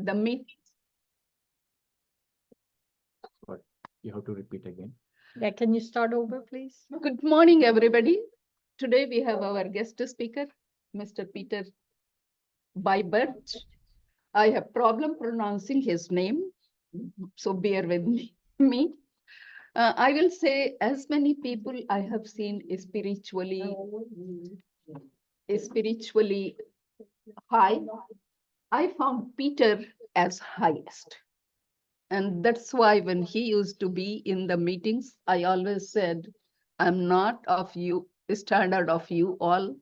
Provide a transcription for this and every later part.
the meeting. But you have to repeat again. Yeah, can you start over, please? Good morning, everybody. Today we have our guest speaker, Mr. Peter Byberg. I have problem pronouncing his name, so bear with me. I will say as many people I have seen spiritually high, I found Peter as highest. And that's why when he used to be in the meetings, I always said, I'm not of you, standard of you all,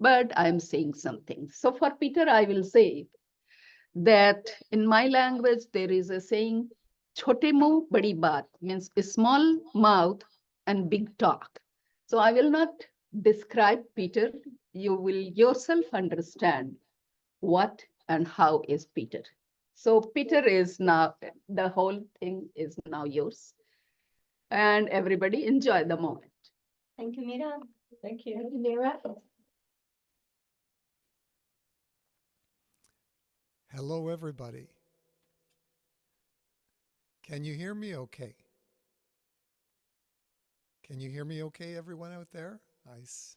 but I'm saying something. So for Peter, I will say that in my language, there is a saying, chote muh badi baat, means a small mouth and big talk. So I will not describe Peter. You will yourself understand what and how is Peter. So Peter is now, the whole thing is now yours. And everybody enjoy the moment. Thank you, Mira. Thank you. Thank you, Mira. Hello, everybody. Can you hear me okay? Can you hear me okay, everyone out there? Nice.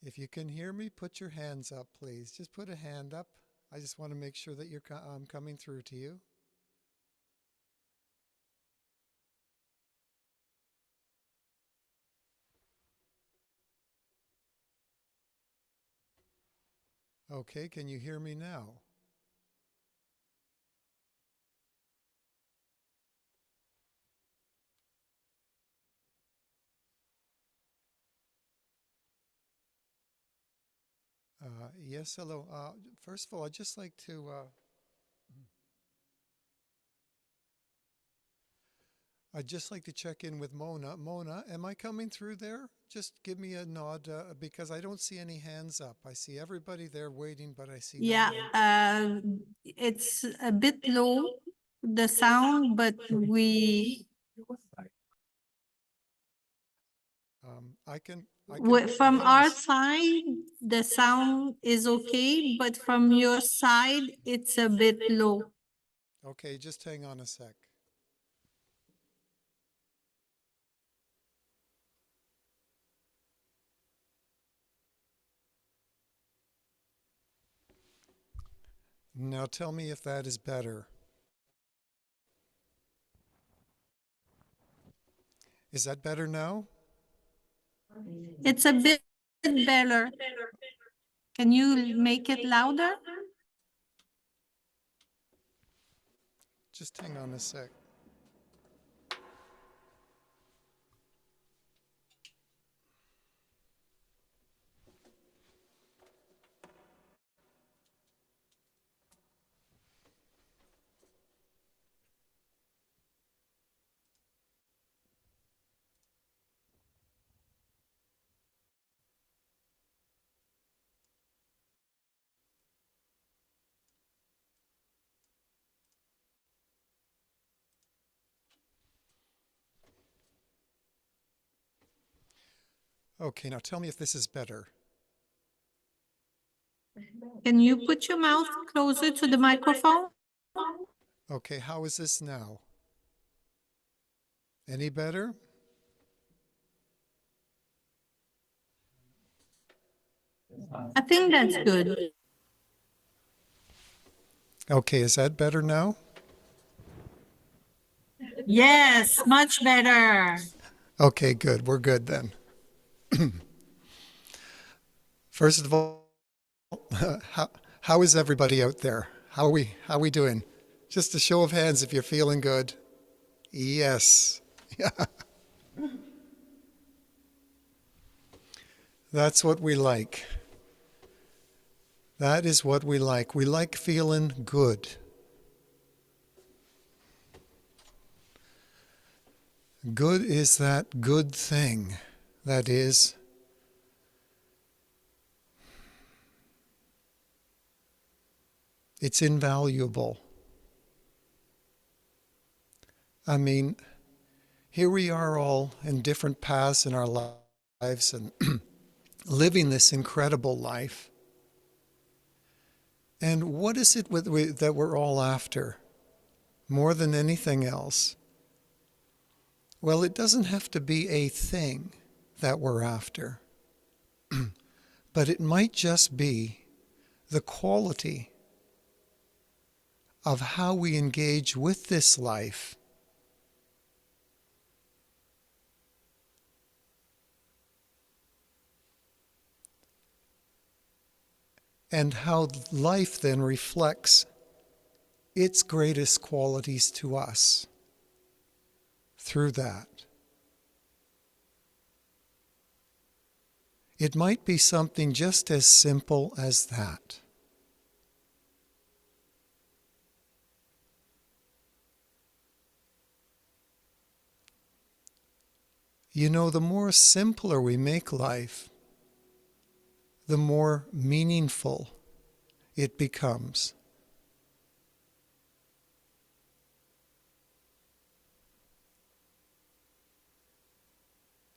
If you can hear me, put your hands up, please. Just put a hand up. I just want to make sure that I'm coming through to you. Okay, can you hear me now? Yes, hello. First of all, I'd just like to check in with Mona. Mona, am I coming through there? Just give me a nod because I don't see any hands up. I see everybody there waiting, but I see Yeah, no hand. it's a bit low, the sound, but from our side, the sound is okay, but from your side, it's a bit low. Okay, just hang on a sec. Now tell me if that is better. Is that better now? It's a bit better. Can you make it louder? Just hang on a sec. Okay, now tell me if this is better. Can you put your mouth closer to the microphone? Okay, how is this now? Any better? I think that's good. Okay, is that better now? Yes, much better. Okay, good. We're good then. First of all, how is everybody out there? How are we doing? Just a show of hands if you're feeling good. Yes. Yeah. That's what we like. That is what we like. We like feeling good. Good is that good thing that is it's invaluable. I mean, here we are all in different paths in our lives and living this incredible life. And what is it that we're all after, more than anything else? Well, it doesn't have to be a thing that we're after, but it might just be the quality of how we engage with this life. And how life then reflects its greatest qualities to us through that. It might be something just as simple as that. You know, the more simpler we make life, the more meaningful it becomes.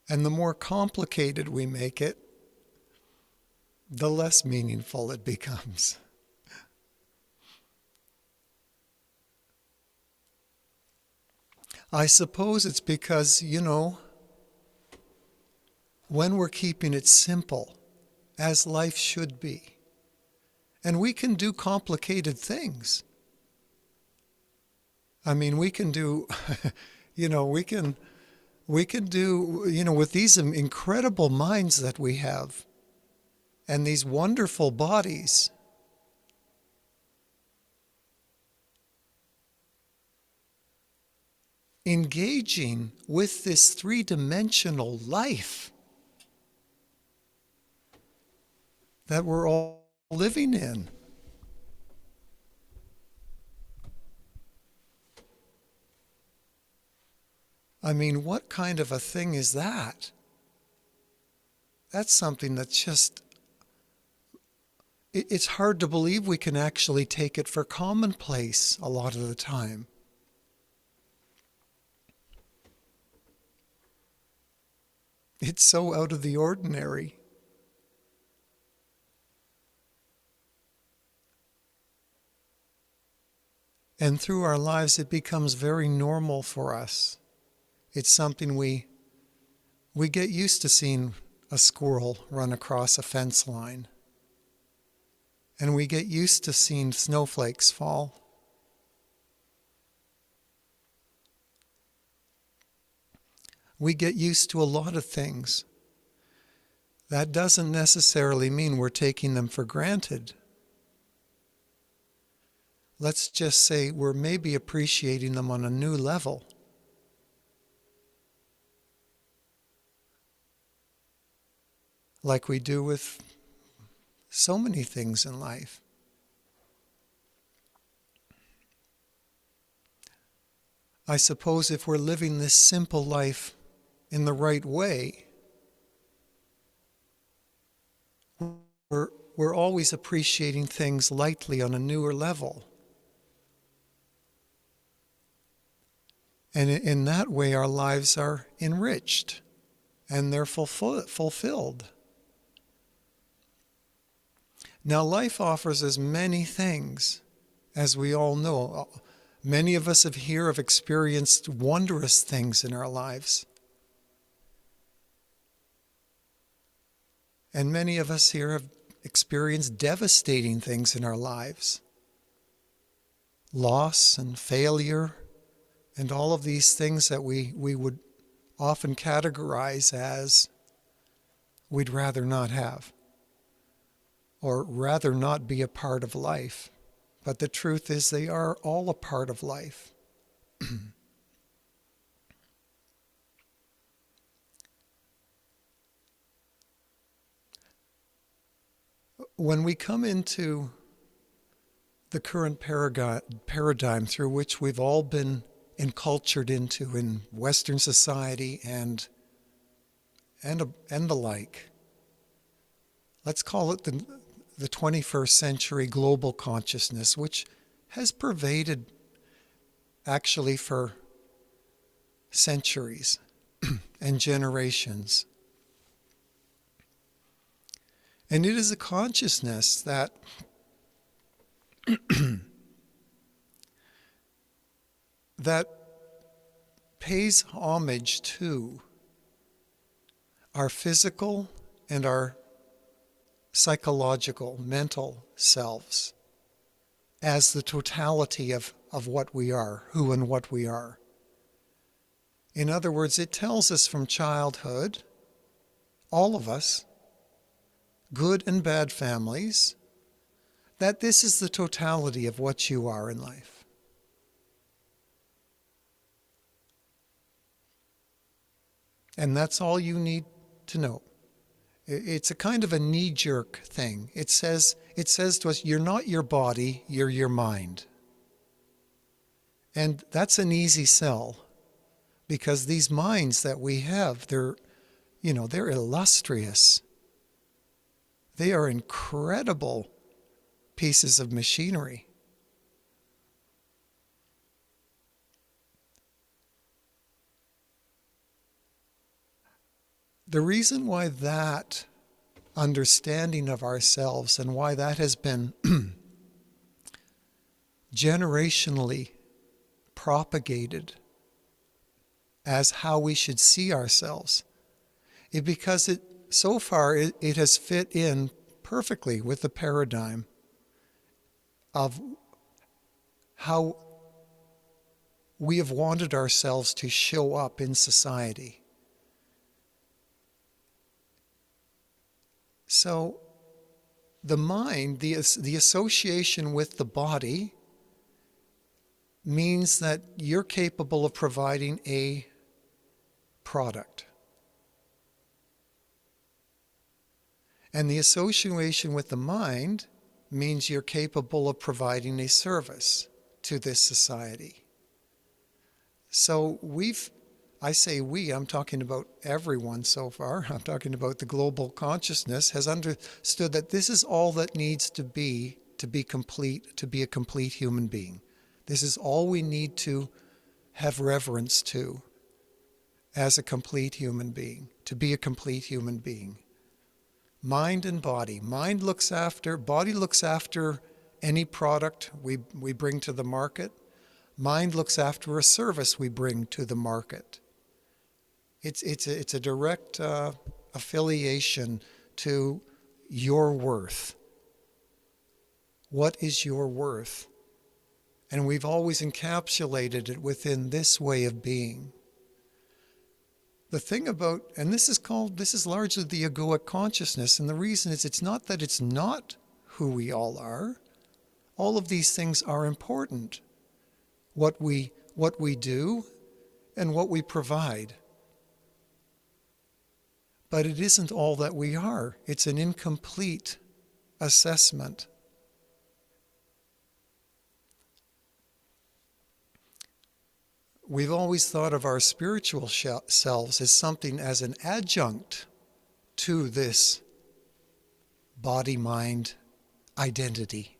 And the more complicated we make it, the less meaningful it becomes. I suppose it's because, you know, when we're keeping it simple, as life should be, and we can do complicated things. I mean, we can do, we can do, with these incredible minds that we have and these wonderful bodies, engaging with this three-dimensional life that we're all living in. I mean, what kind of a thing is that? That's something that's just, it's hard to believe we can actually take it for commonplace a lot of the time. It's so out of the ordinary. And through our lives, it becomes very normal for us. It's something we get used to seeing a squirrel run across a fence line. And we get used to seeing snowflakes fall. We get used to a lot of things. That doesn't necessarily mean we're taking them for granted. Let's just say we're maybe appreciating them on a new level. Like we do with so many things in life. I suppose if we're living this simple life in the right way, we're always appreciating things lightly on a newer level. And in that way, our lives are enriched and they're fulfilled. Now, life offers us many things, as we all know. Many of us here have experienced wondrous things in our lives. And many of us here have experienced devastating things in our lives. Loss and failure and all of these things that we would often categorize as we'd rather not have, or rather not be a part of life. But the truth is they are all a part of life. When we come into the current paradigm through which we've all been encultured into in Western society and the like, let's call it the 21st century global consciousness, which has pervaded actually for centuries and generations. And it is a consciousness that that pays homage to our physical and our psychological, mental selves as the totality of what we are, who and what we are. In other words, it tells us from childhood, all of us, good and bad families, that this is the totality of what you are in life. And that's all you need to know. It's a kind of a knee-jerk thing. It says to us, you're not your body, you're your mind. And that's an easy sell, because these minds that we have, they're illustrious. They are incredible pieces of machinery. The reason why that understanding of ourselves and why that has been generationally propagated as how we should see ourselves is because so far it has fit in perfectly with the paradigm of how we have wanted ourselves to show up in society. So the mind, the association with the body, means that you're capable of providing a product. And the association with the mind means you're capable of providing a service to this society. So I say we, I'm talking about everyone so far. I'm talking about the global consciousness has understood that this is all that needs to be complete, to be a complete human being. This is all we need to have reverence to as a complete human being, to be a complete human being. Mind and body. Body looks after any product we bring to the market. Mind looks after a service we bring to the market. It's a direct affiliation to your worth. What is your worth? And we've always encapsulated it within this way of being. The thing about, and this is largely the egoic consciousness, and the reason is it's not that it's not who we all are. All of these things are important. What we do and what we provide. But it isn't all that we are. It's an incomplete assessment. We've always thought of our spiritual selves as something as an adjunct to this body-mind identity.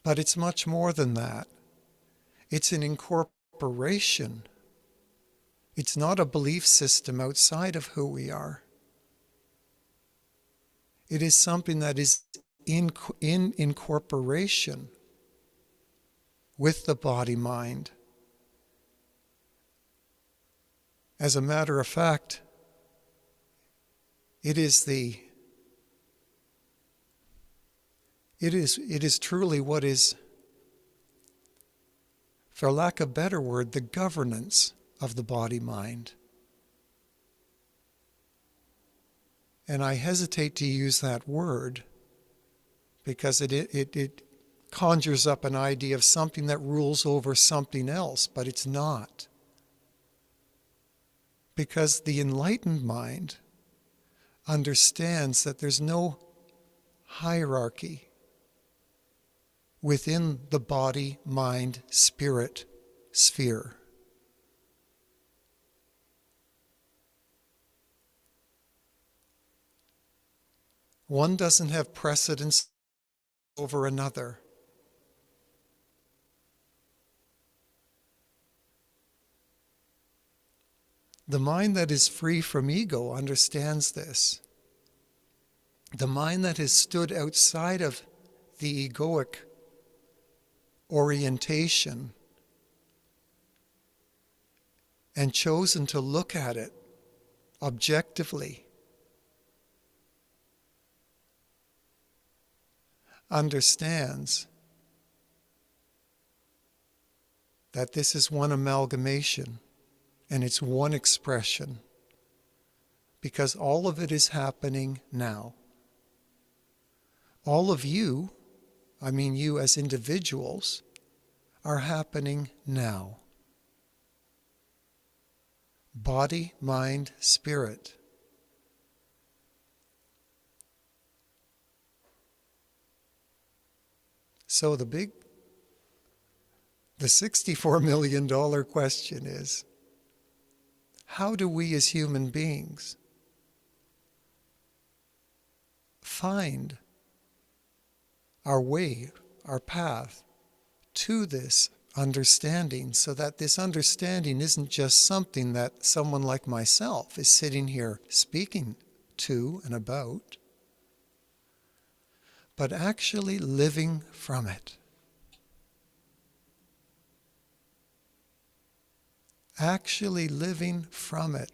But it's much more than that. It's an incorporation. It's not a belief system outside of who we are. It is something that is in incorporation with the body-mind. As a matter of fact, it is truly what is, for lack of a better word, the governance of the body-mind. And I hesitate to use that word because it conjures up an idea of something that rules over something else, but it's not. Because the enlightened mind understands that there's no hierarchy within the body, mind, spirit sphere. One doesn't have precedence over another. The mind that is free from ego understands this. The mind that has stood outside of the egoic orientation and chosen to look at it objectively, understands that this is one amalgamation and it's one expression, because all of it is happening now. All of you, I mean you as individuals, are happening now. Body, mind, spirit. So the $64 million question is, how do we as human beings find our way, our path to this understanding, so that this understanding isn't just something that someone like myself is sitting here speaking to and about, but actually living from it. Actually living from it.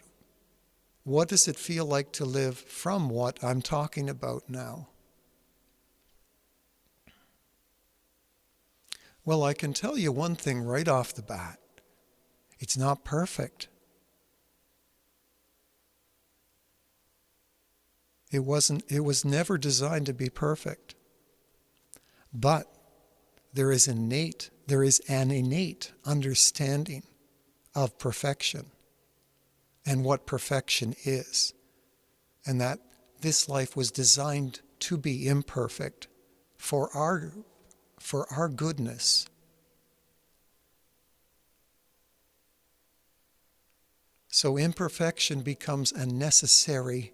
What does it feel like to live from what I'm talking about now? Well, I can tell you one thing right off the bat. It's not perfect. It was never designed to be perfect. But there is an innate understanding of perfection and what perfection is. And that this life was designed to be imperfect for our goodness. So imperfection becomes a necessary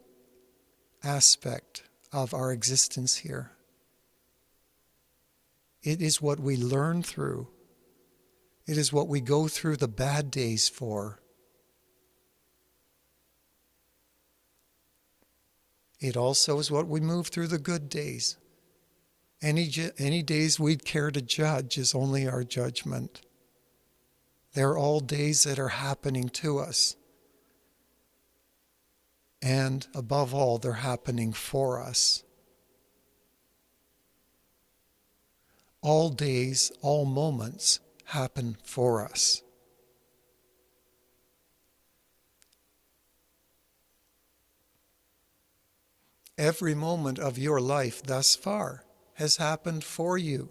aspect of our existence here. It is what we learn through. It is what we go through the bad days for. It also is what we move through the good days. Any days we'd care to judge is only our judgment. They're all days that are happening to us. And above all, they're happening for us. All days, all moments happen for us. Every moment of your life thus far has happened for you,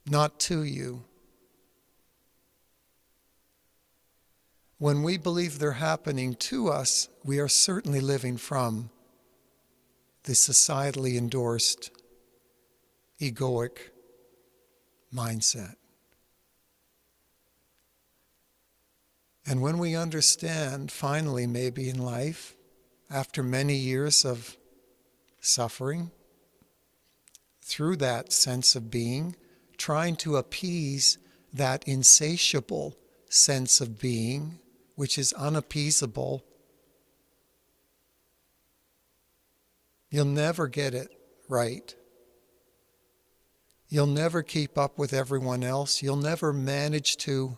not to you. When we believe they're happening to us, we are certainly living from the societally endorsed egoic mindset. And when we understand, finally, maybe in life, after many years of suffering, through that sense of being, trying to appease that insatiable sense of being, which is unappeasable, you'll never get it right. You'll never keep up with everyone else. You'll never manage to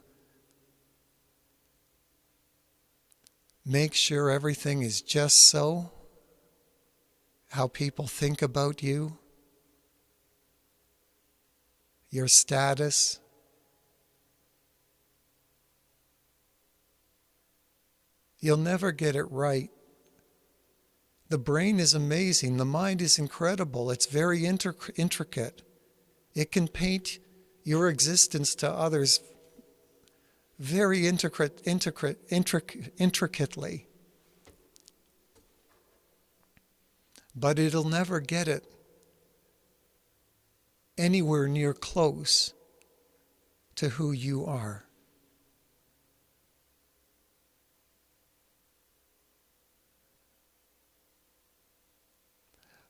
make sure everything is just so, how people think about you, your status. You'll never get it right. The brain is amazing. The mind is incredible. It's very intricate. It can paint your existence to others very intricately. But it'll never get it anywhere near close to who you are.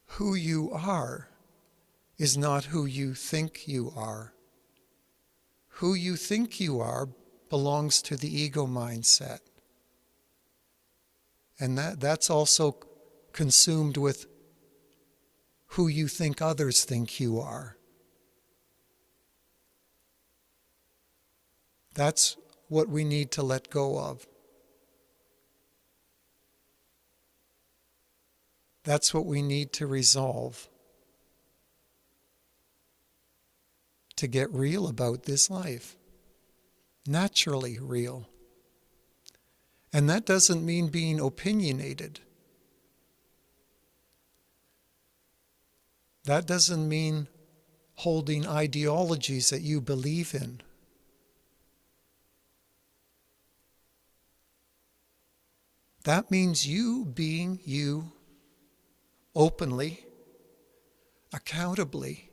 Who you are is not who you think you are. Who you think you are belongs to the ego mindset. And that's also consumed with who you think others think you are. That's what we need to let go of. That's what we need to resolve to get real about this life. Naturally real. And that doesn't mean being opinionated. That doesn't mean holding ideologies that you believe in. That means you being you openly, accountably,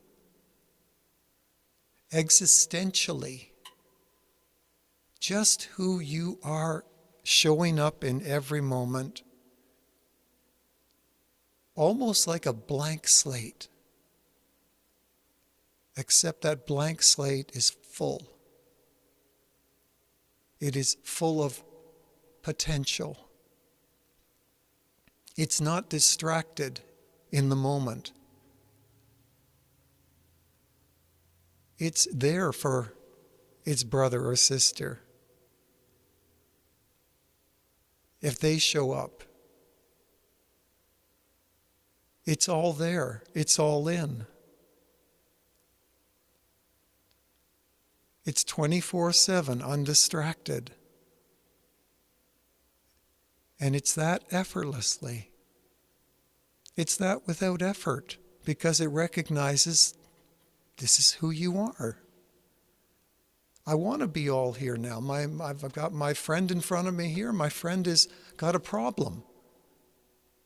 existentially, just who you are, showing up in every moment, almost like a blank slate, except that blank slate is full. It is full of potential. It's not distracted in the moment. It's there for its brother or sister. If they show up, it's all there. It's all in. It's 24/7, undistracted. And it's that effortlessly. It's that without effort, because it recognizes this is who you are. I want to be all here now. I've got my friend in front of me here. My friend has got a problem.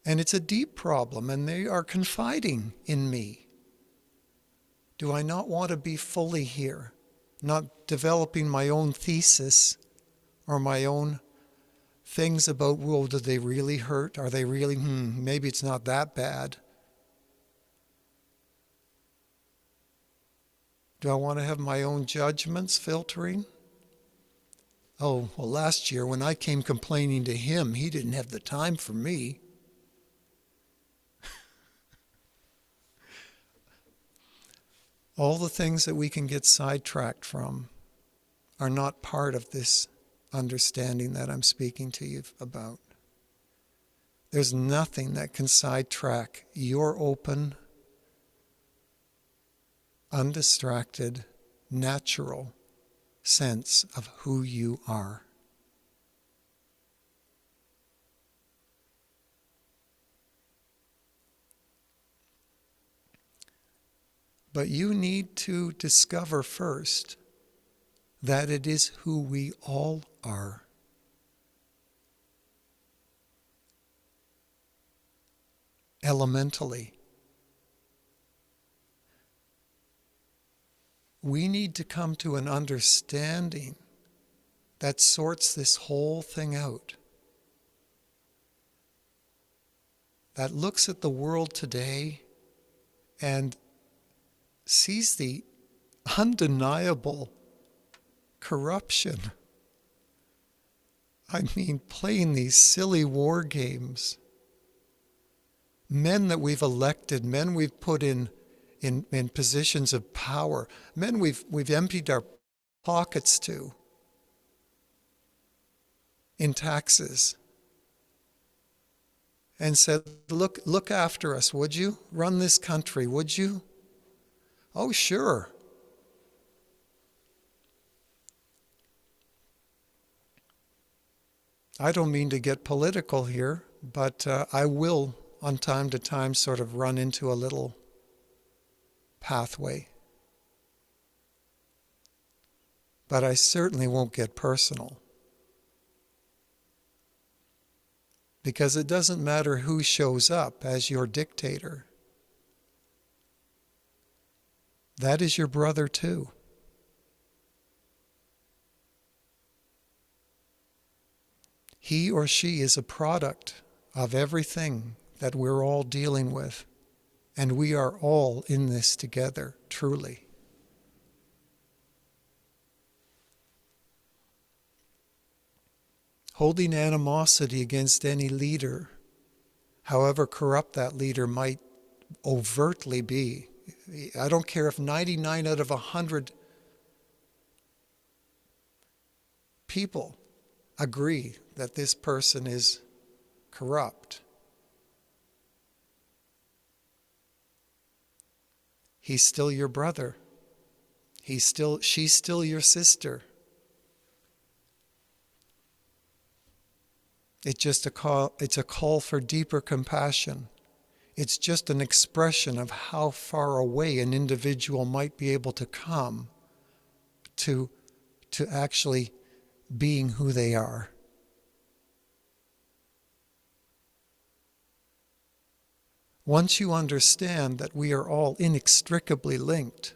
And it's a deep problem, and they are confiding in me. Do I not want to be fully here? Not developing my own thesis or my own things about, well, do they really hurt? Are they really, maybe it's not that bad. Do I want to have my own judgments filtering? Oh, well, last year when I came complaining to him, he didn't have the time for me. All the things that we can get sidetracked from are not part of this understanding that I'm speaking to you about. There's nothing that can sidetrack your open, undistracted, natural sense of who you are. But you need to discover first that it is who we all are. Elementally. We need to come to an understanding that sorts this whole thing out. That looks at the world today and sees the undeniable corruption. I mean, playing these silly war games. Men that we've elected, men we've put in positions of power, men we've emptied our pockets to in taxes, and said, look after us, would you? Run this country, would you? Oh, sure. I don't mean to get political here, but I will, on time to time, sort of run into a little pathway. But I certainly won't get personal. Because it doesn't matter who shows up as your dictator. That is your brother too. He or she is a product of everything that we're all dealing with. And we are all in this together, truly. Holding animosity against any leader, however corrupt that leader might overtly be. I don't care if 99 out of 100 people agree that this person is corrupt. He's still your brother. She's still your sister. It's a call for deeper compassion. It's just an expression of how far away an individual might be able to come to actually being who they are. Once you understand that we are all inextricably linked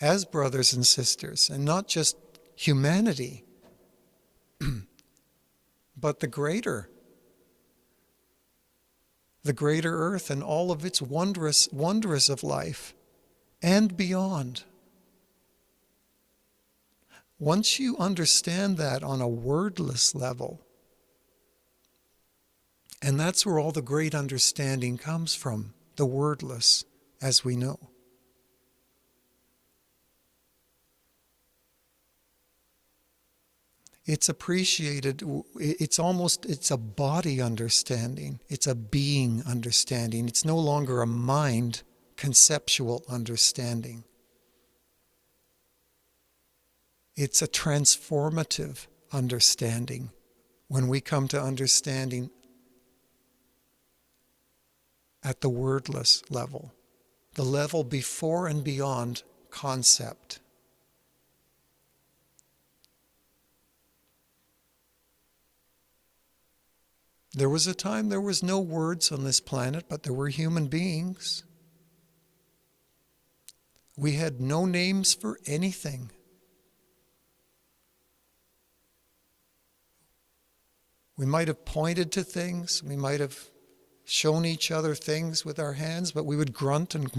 as brothers and sisters, and not just humanity, but the greater earth and all of its wonders of life and beyond. Once you understand that on a wordless level, and that's where all the great understanding comes from, the wordless, as we know. It's appreciated, it's a body understanding, it's a being understanding. It's no longer a mind conceptual understanding. It's a transformative understanding when we come to understanding at the wordless level, the level before and beyond concept. There was a time there was no words on this planet, but there were human beings. We had no names for anything. We might have pointed to things, we might have shown each other things with our hands, but we would grunt and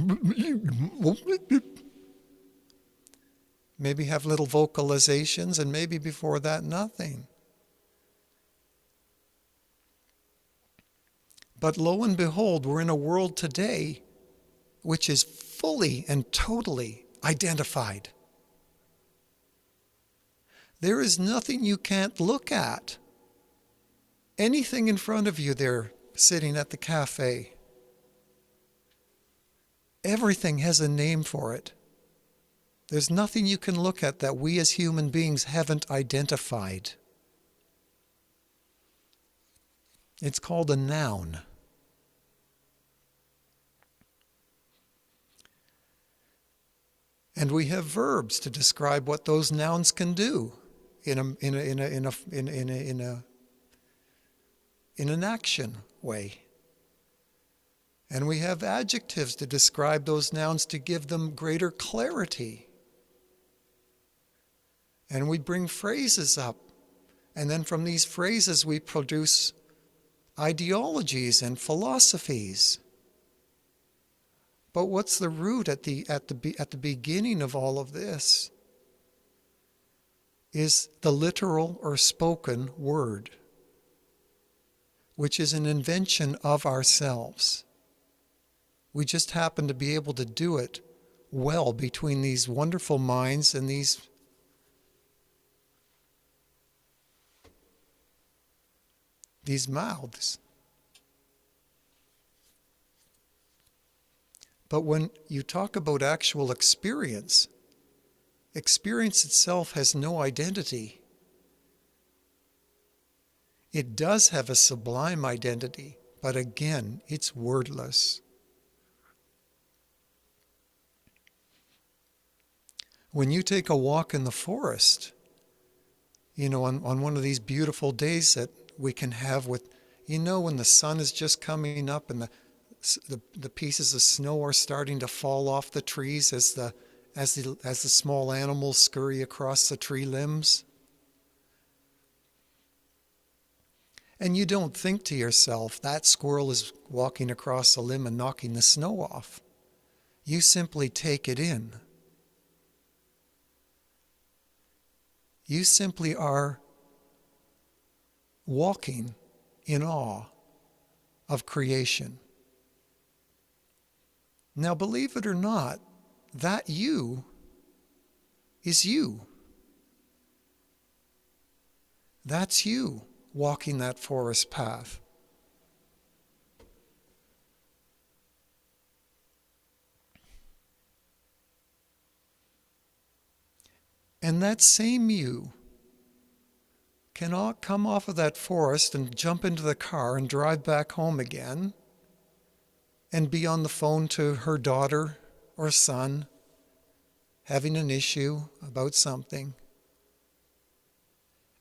maybe have little vocalizations, and maybe before that, nothing. But lo and behold, we're in a world today which is fully and totally identified. There is nothing you can't look at. Anything in front of you there, sitting at the cafe. Everything has a name for it. There's nothing you can look at that we as human beings haven't identified. It's called a noun. And we have verbs to describe what those nouns can do in an action way. And we have adjectives to describe those nouns to give them greater clarity. And we bring phrases up. And then from these phrases we produce ideologies and philosophies. But what's the root at the beginning of all of this? Is the literal or spoken word, which is an invention of ourselves. We just happen to be able to do it well between these wonderful minds and these mouths. But when you talk about actual experience, experience itself has no identity. It does have a sublime identity, but again, it's wordless. When you take a walk in the forest, on one of these beautiful days that we can have with, when the sun is just coming up and the pieces of snow are starting to fall off the trees as the small animals scurry across the tree limbs. And you don't think to yourself, that squirrel is walking across a limb and knocking the snow off. You simply take it in. You simply are walking in awe of creation. Now, believe it or not, that you is you. That's you walking that forest path. And that same you cannot come off of that forest and jump into the car and drive back home again and be on the phone to her daughter or son having an issue about something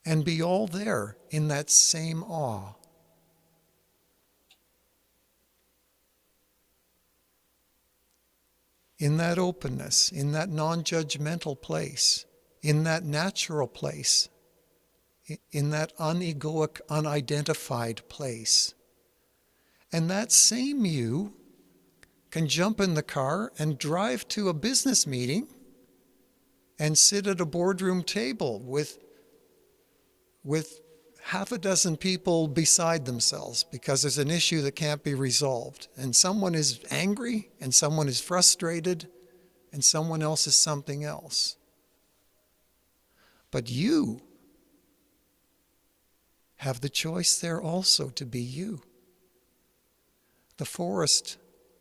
and be all there in that same awe. In that openness, in that non-judgmental place, in that natural place, in that unegoic, unidentified place. And that same you can jump in the car and drive to a business meeting and sit at a boardroom table with half a dozen people beside themselves because there's an issue that can't be resolved. And someone is angry, and someone is frustrated, and someone else is something else. But you have the choice there also to be you. The forest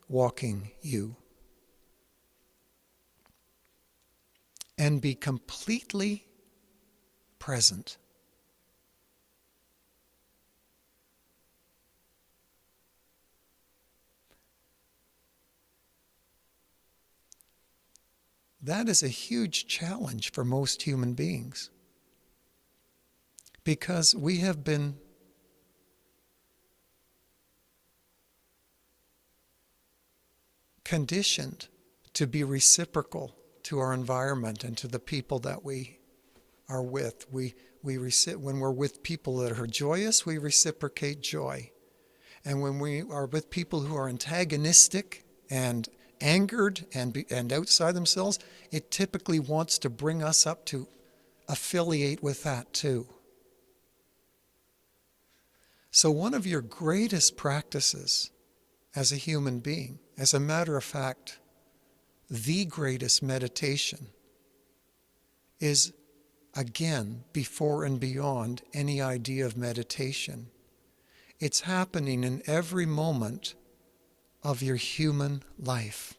walking you. And be completely present. That is a huge challenge for most human beings, because we have been conditioned to be reciprocal to our environment and to the people that we are with. When we're with people that are joyous, we reciprocate joy. And when we are with people who are antagonistic and angered and outside themselves, it typically wants to bring us up to affiliate with that too. So one of your greatest practices as a human being, as a matter of fact, the greatest meditation, is again before and beyond any idea of meditation. It's happening in every moment of your human life.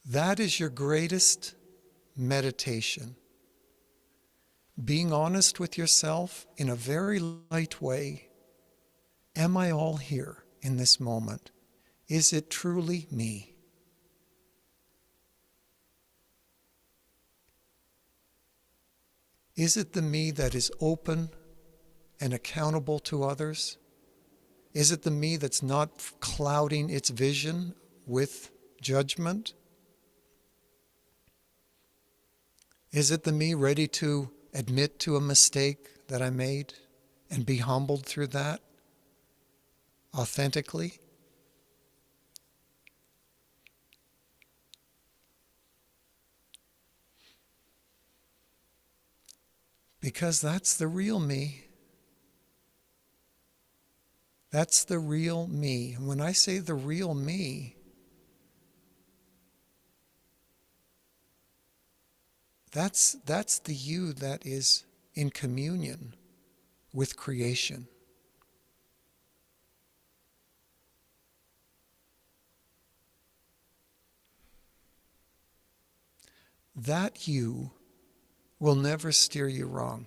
That is your greatest meditation. Being honest with yourself in a very light way. Am I all here in this moment? Is it truly me? Is it the me that is open and accountable to others? Is it the me that's not clouding its vision with judgment? Is it the me ready to admit to a mistake that I made and be humbled through that authentically? Because that's the real me. That's the real me. And when I say the real me, that's the you that is in communion with creation. That you will never steer you wrong.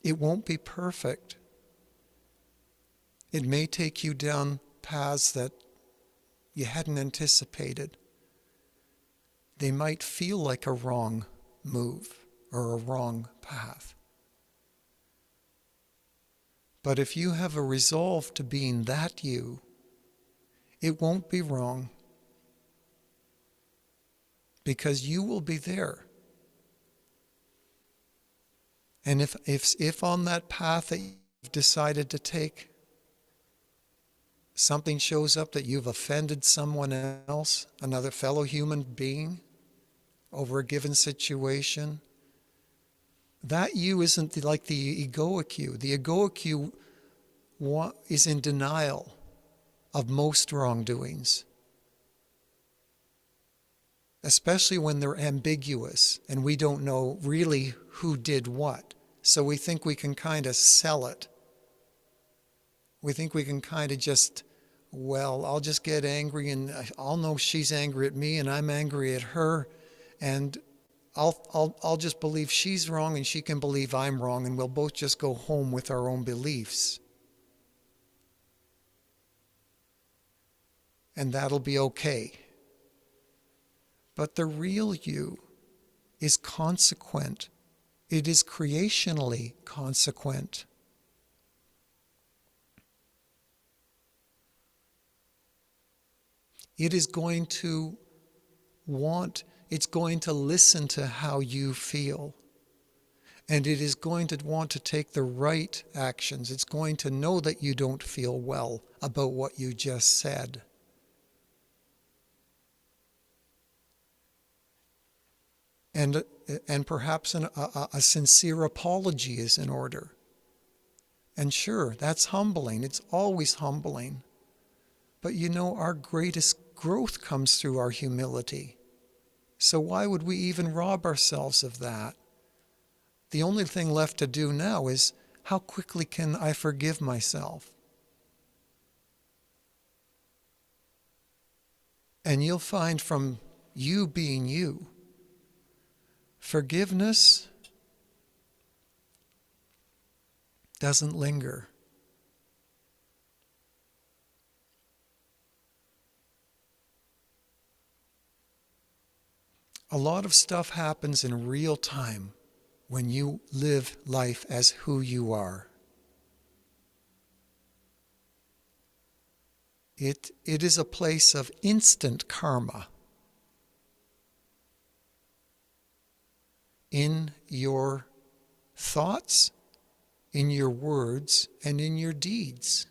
It won't be perfect. It may take you down paths that you hadn't anticipated. They might feel like a wrong move or a wrong path. But if you have a resolve to being that you, it won't be wrong. Because you will be there. And if on that path that you've decided to take, something shows up that you've offended someone else, another fellow human being, over a given situation, that you isn't like the egoic you. The egoic you is in denial of most wrongdoings, especially when they're ambiguous and we don't know really who did what. So we think we can kind of sell it. We think we can kind of just, well, I'll just get angry and I'll know she's angry at me and I'm angry at her, and I'll just believe she's wrong and she can believe I'm wrong, and we'll both just go home with our own beliefs. And that'll be okay. But the real you is consequent. It is creationally consequent. It is going to it's going to listen to how you feel. And it is going to want to take the right actions. It's going to know that you don't feel well about what you just said. And perhaps a sincere apology is in order. And sure, that's humbling. It's always humbling. But you know, our greatest growth comes through our humility. So why would we even rob ourselves of that? The only thing left to do now is, how quickly can I forgive myself? And you'll find from you being you, forgiveness doesn't linger. A lot of stuff happens in real time when you live life as who you are. It is a place of instant karma in your thoughts, in your words, and in your deeds.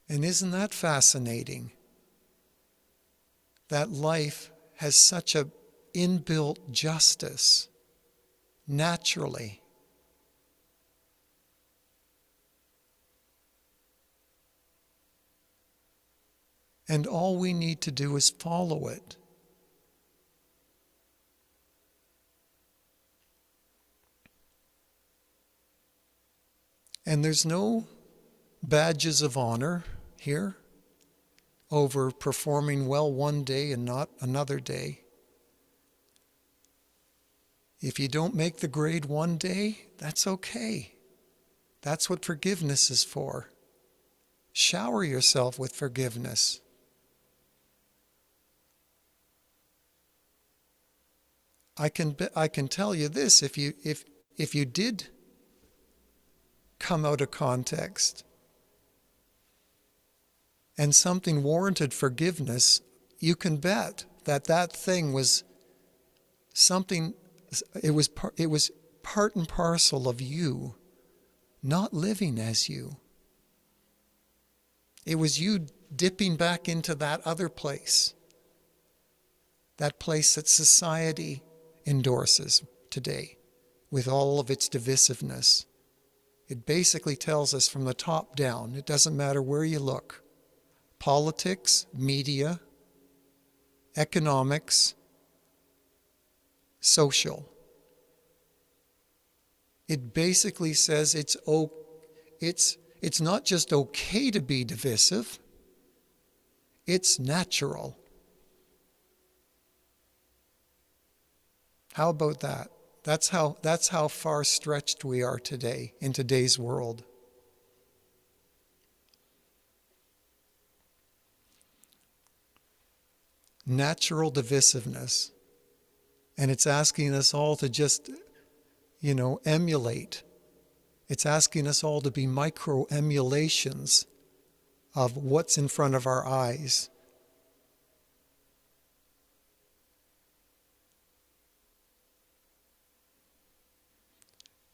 And isn't that fascinating? That life has such a inbuilt justice, naturally. And all we need to do is follow it. And there's no badges of honor here over performing well one day and not another day. If you don't make the grade one day, that's okay. That's what forgiveness is for. Shower yourself with forgiveness. I can tell you this, if you did come out of context and something warranted forgiveness, you can bet that thing was something, it was part and parcel of you not living as you. It was you dipping back into that other place, that place that society endorses today with all of its divisiveness. It basically tells us from the top down, it doesn't matter where you look. Politics, media, economics, social. It basically says it's not just okay to be divisive, it's natural. How about that? That's how far stretched we are today in today's world. Natural divisiveness. And it's asking us all to just, emulate. It's asking us all to be micro emulations of what's in front of our eyes.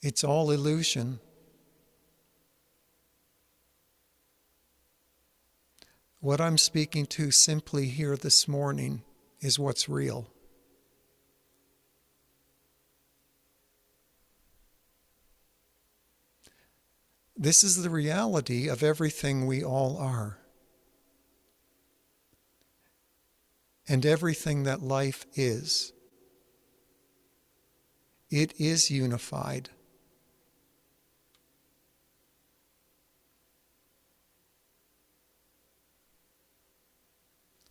It's all illusion. What I'm speaking to simply here this morning is what's real. This is the reality of everything we all are. And everything that life is. It is unified.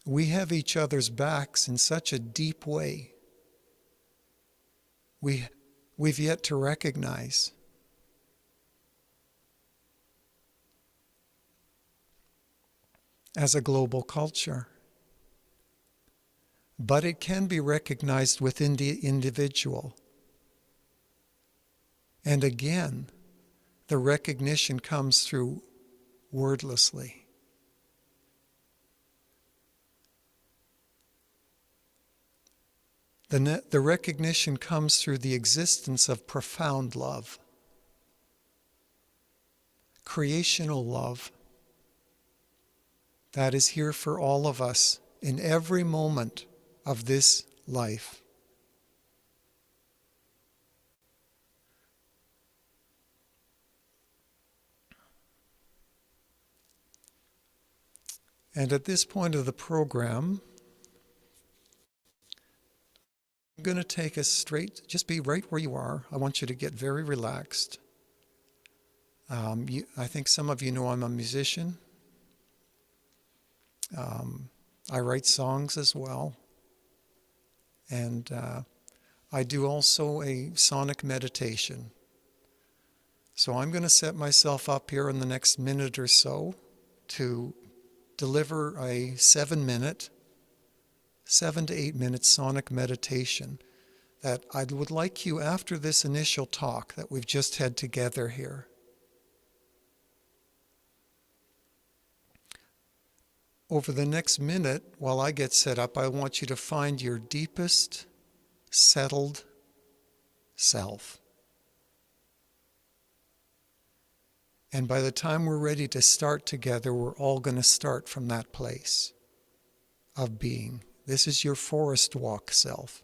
We have each other's backs in such a deep way. We've yet to recognize. As a global culture. But it can be recognized within the individual. And again, the recognition comes through wordlessly. The recognition comes through the existence of profound love, creational love, that is here for all of us in every moment of this life. And at this point of the program, I'm going to take us straight, just be right where you are. I want you to get very relaxed. I think some of you know I'm a musician. I write songs as well. And I do also a sonic meditation. So I'm going to set myself up here in the next minute or so to deliver a 7 to 8 minute sonic meditation that I would like you, after this initial talk that we've just had together here, over the next minute, while I get set up, I want you to find your deepest, settled self. And by the time we're ready to start together, we're all going to start from that place of being. This is your forest walk self.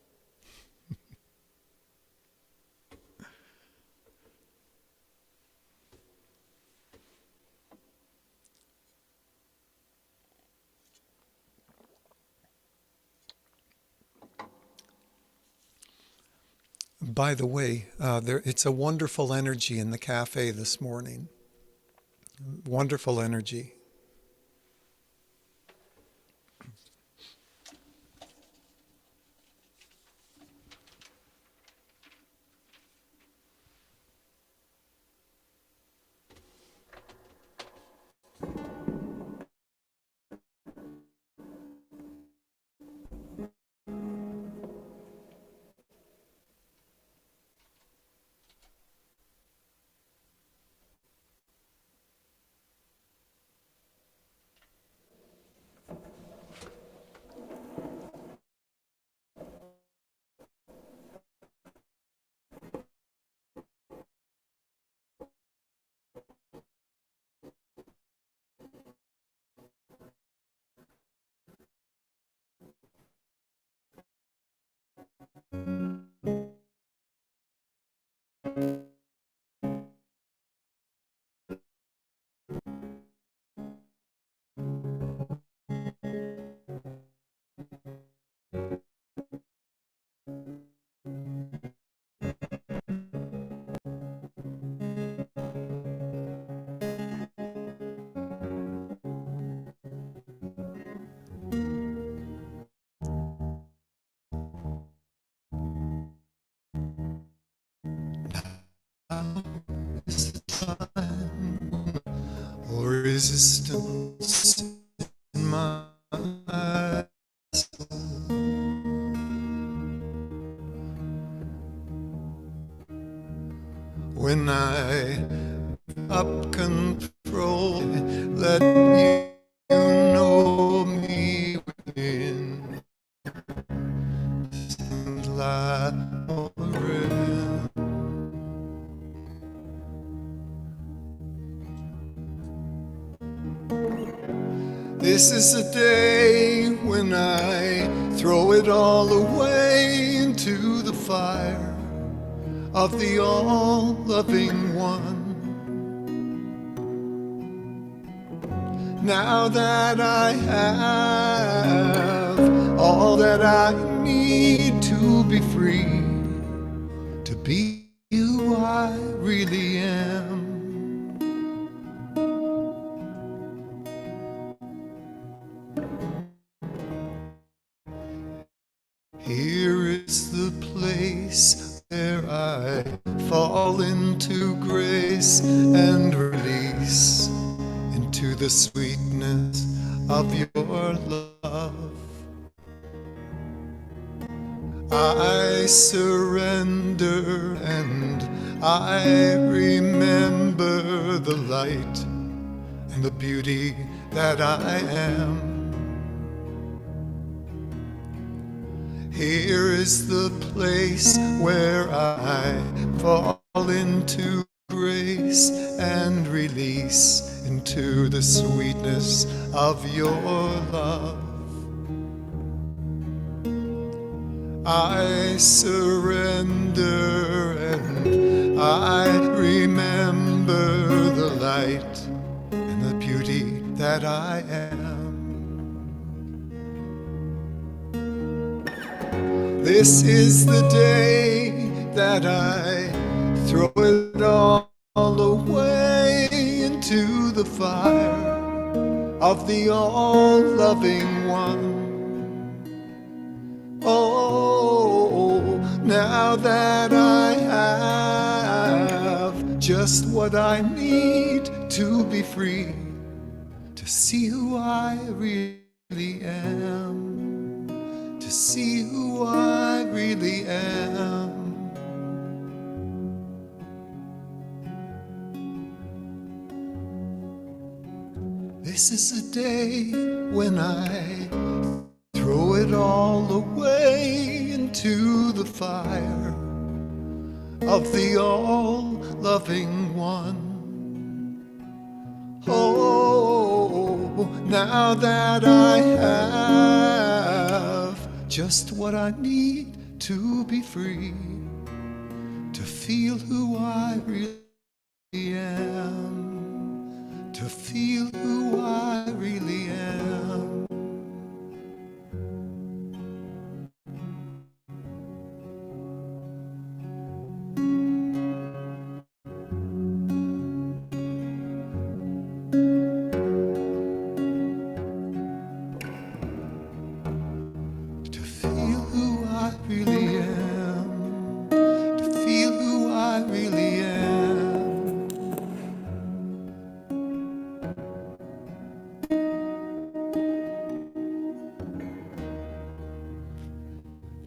By the way, it's a wonderful energy in the cafe this morning. Wonderful energy. Or resistance in my soul. When I up control, let you know me within and lie forever. This is the day when I throw it all away into the fire of the all-loving one. now that I have all that I need to be free, to be who I really am. Here is the place where I fall into grace and release into the sweetness of your love. I surrender and I remember the light and the beauty that I am. Here is the place where I fall into grace and release into the sweetness of your love. I surrender and I remember the light and the beauty that I am. This is the day that I throw it all away into the fire of the all-loving one. Oh, now that I have just what I need to be free, to see who I really am, to see who I really am. This is a day when I throw it all away into the fire of the all-loving one. Oh, now that I have just what I need to be free, to feel who I really am, to feel who I really am. To feel who I really am, to feel who I really am.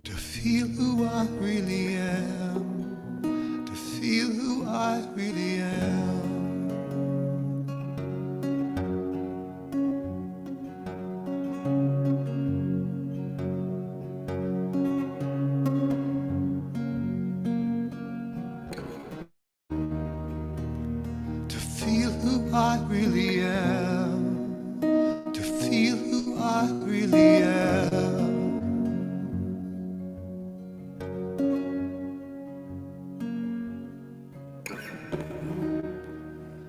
To feel who I really am, to feel who I really am. To feel who I really am, to feel who I really am.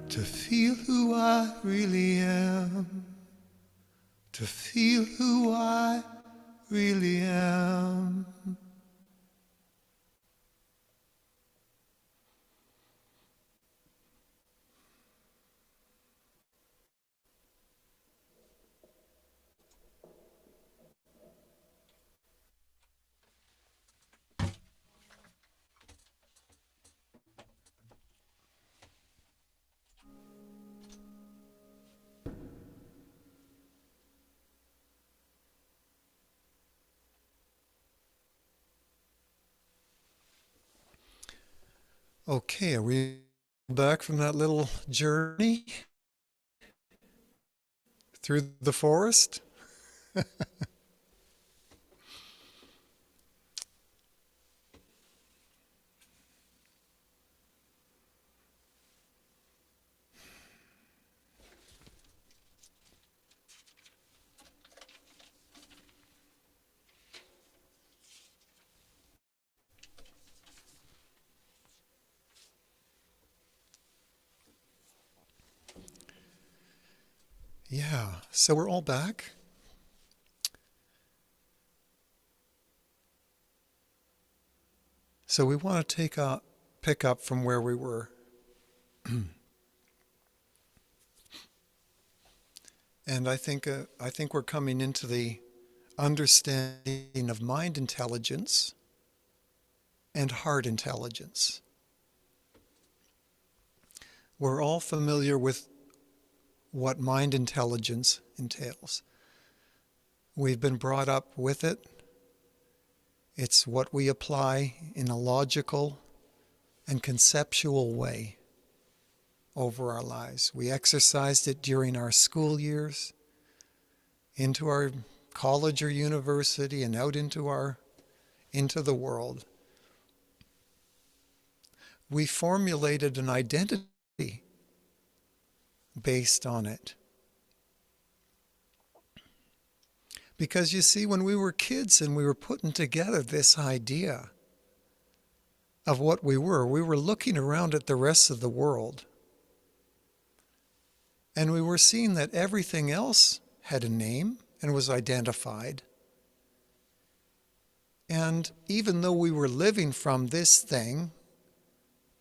To feel who I really am, to feel who I really am. Okay, are we back from that little journey through the forest? Yeah, so we're all back. So we want to pick up from where we were. And I think we're coming into the understanding of mind intelligence and heart intelligence. We're all familiar with what mind intelligence entails. We've been brought up with it. It's what we apply in a logical and conceptual way over our lives. We exercised it during our school years, into our college or university, and out into the world. We formulated an identity based on it. Because you see, when we were kids and we were putting together this idea of what we were looking around at the rest of the world. And we were seeing that everything else had a name and was identified. And even though we were living from this thing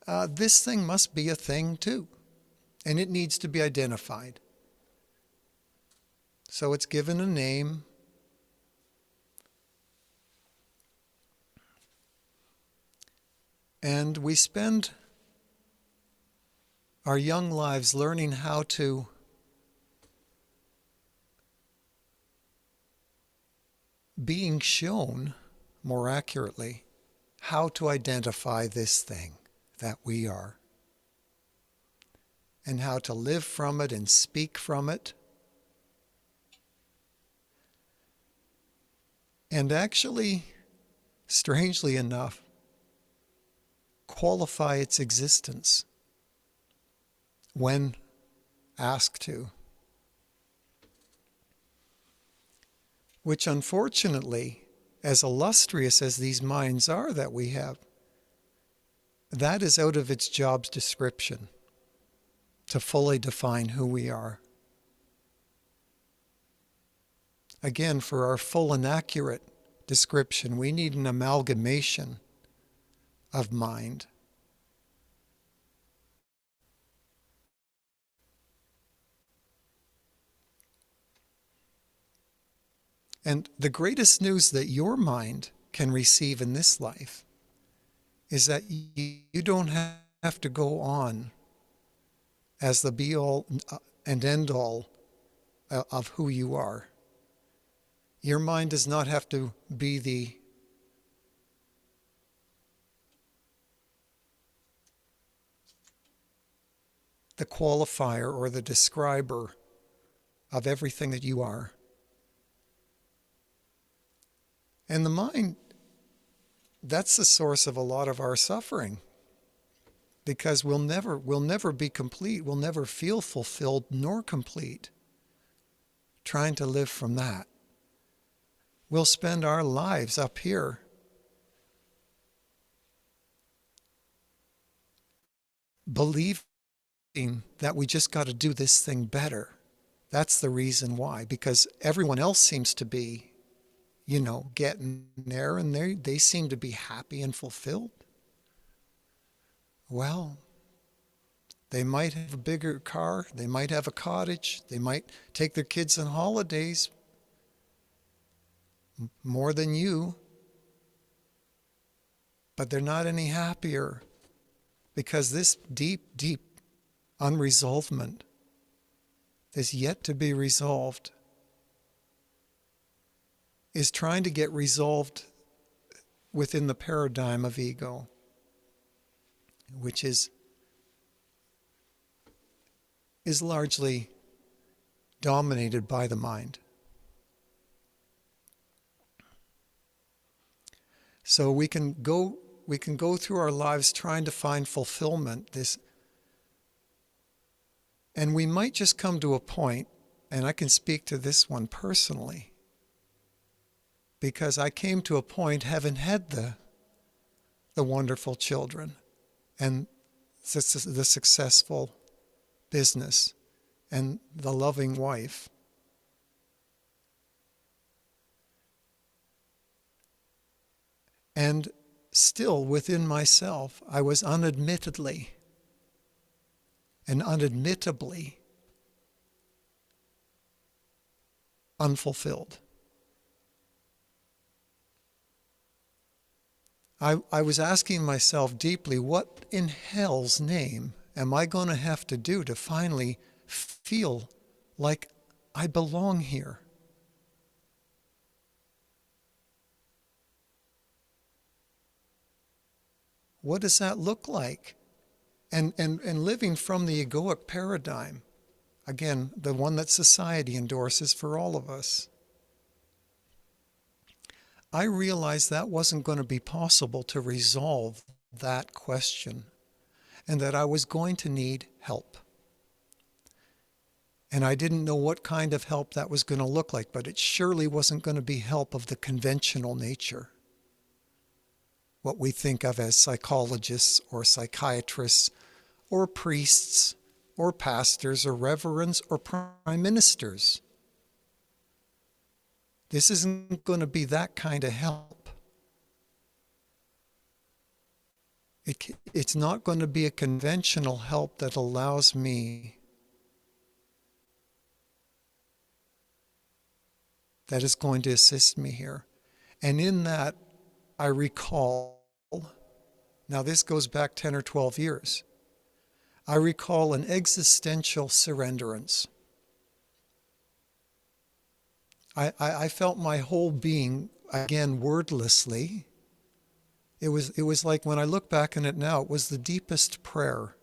must be a thing too. And it needs to be identified. So it's given a name. And we spend our young lives learning how to being shown, more accurately, how to identify this thing that we are, and how to live from it and speak from it, and actually, strangely enough, qualify its existence when asked to. Which unfortunately, as illustrious as these minds are that we have, that is out of its job's description to fully define who we are. Again, for our full and accurate description, we need an amalgamation of mind. And the greatest news that your mind can receive in this life is that you don't have to go on as the be-all and end-all of who you are. Your mind does not have to be the qualifier or the describer of everything that you are. And the mind, that's the source of a lot of our suffering. Because we'll never be complete, we'll never feel fulfilled nor complete trying to live from that. We'll spend our lives up here believing that we just got to do this thing better. That's the reason why. Because everyone else seems to be, getting there, and they seem to be happy and fulfilled. Well, they might have a bigger car, they might have a cottage, they might take their kids on holidays more than you, but they're not any happier because this deep, deep unresolvement is yet to be resolved, is trying to get resolved within the paradigm of ego, which is largely dominated by the mind. So we can go through our lives trying to find fulfillment, and we might just come to a point, and I can speak to this one personally, because I came to a point, having had the wonderful children and the successful business and the loving wife. And still within myself, I was unadmittedly and unadmittably unfulfilled. I was asking myself deeply, what in hell's name am I going to have to do to finally feel like I belong here? What does that look like? And living from the egoic paradigm, again, the one that society endorses for all of us, I realized that wasn't going to be possible to resolve that question, and that I was going to need help. And I didn't know what kind of help that was going to look like, but it surely wasn't going to be help of the conventional nature, what we think of as psychologists or psychiatrists or priests or pastors or reverends or prime ministers. This isn't going to be that kind of help. It's not going to be a conventional help that allows me, that is going to assist me here. And in that, I recall, now this goes back 10 or 12 years, I recall an existential surrenderance. I felt my whole being, again, wordlessly. It was like, when I look back on it now, it was the deepest prayer.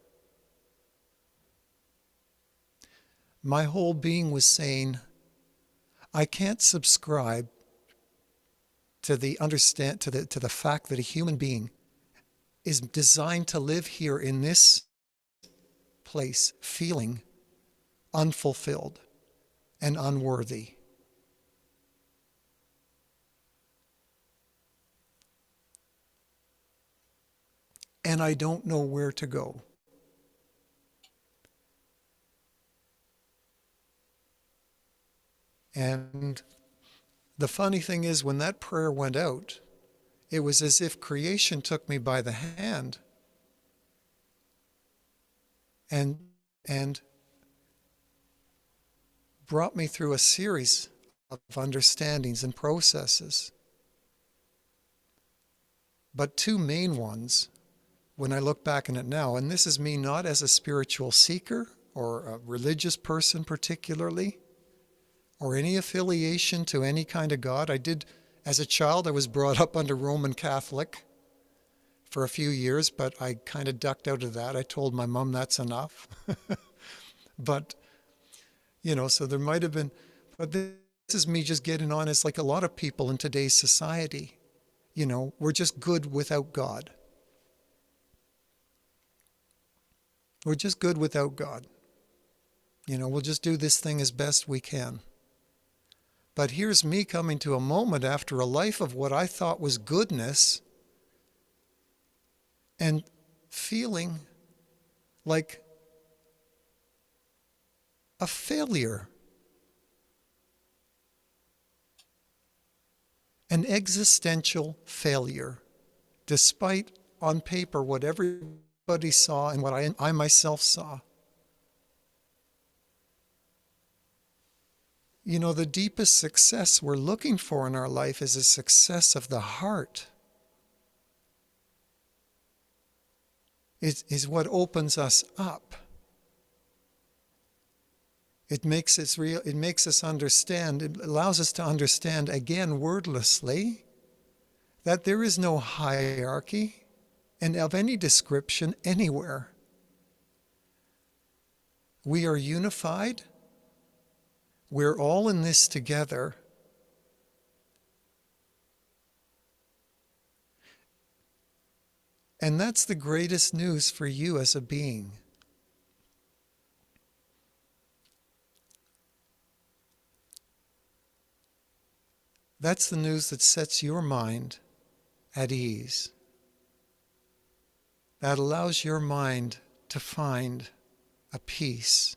My whole being was saying, I can't subscribe to the fact that a human being is designed to live here in this place feeling unfulfilled and unworthy. And I don't know where to go. And the funny thing is, when that prayer went out, it was as if creation took me by the hand and brought me through a series of understandings and processes. But two main ones, when I look back on it now, and this is me not as a spiritual seeker or a religious person particularly, or any affiliation to any kind of God. As a child, I was brought up under Roman Catholic for a few years, but I kind of ducked out of that. I told my mom that's enough. But, so there might have been, but this is me just getting on as like a lot of people in today's society. We're just good without God. We're just good without God. We'll just do this thing as best we can. But here's me coming to a moment after a life of what I thought was goodness and feeling like a failure, an existential failure, despite on paper what everybody saw and what I myself saw. The deepest success we're looking for in our life is a success of the heart. It is what opens us up. It makes us real. It makes us understand. It allows us to understand, again, wordlessly, that there is no hierarchy and of any description anywhere. We are unified. We're all in this together. And that's the greatest news for you as a being. That's the news that sets your mind at ease. That allows your mind to find a peace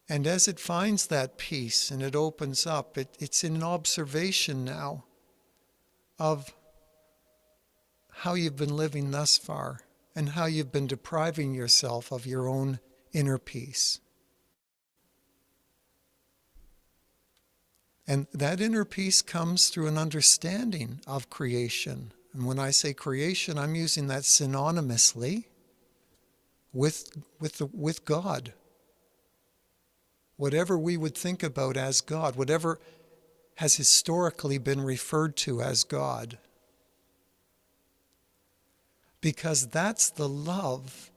And as it finds that peace and it opens up, it's in an observation now of how you've been living thus far and how you've been depriving yourself of your own inner peace. And that inner peace comes through an understanding of creation. And when I say creation, I'm using that synonymously with God. Whatever we would think about as God, whatever has historically been referred to as God. Because that's the love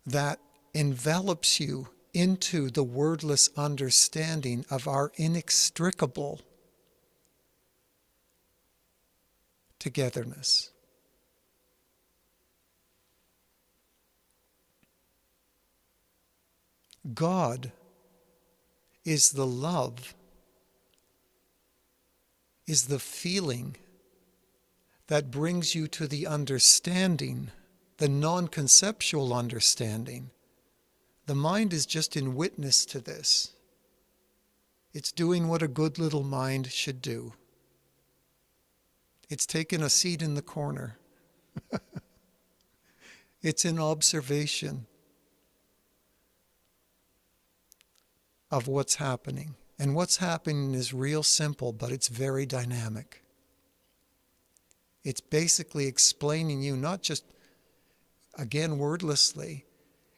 that envelops you into the wordless understanding of our inextricable togetherness. God is the love, is the feeling that brings you to the understanding, the non-conceptual understanding. The mind is just in witness to this. It's doing what a good little mind should do. It's taken a seat in the corner. It's in observation of what's happening. And what's happening is real simple, but it's very dynamic. It's basically explaining you, not just, again, wordlessly,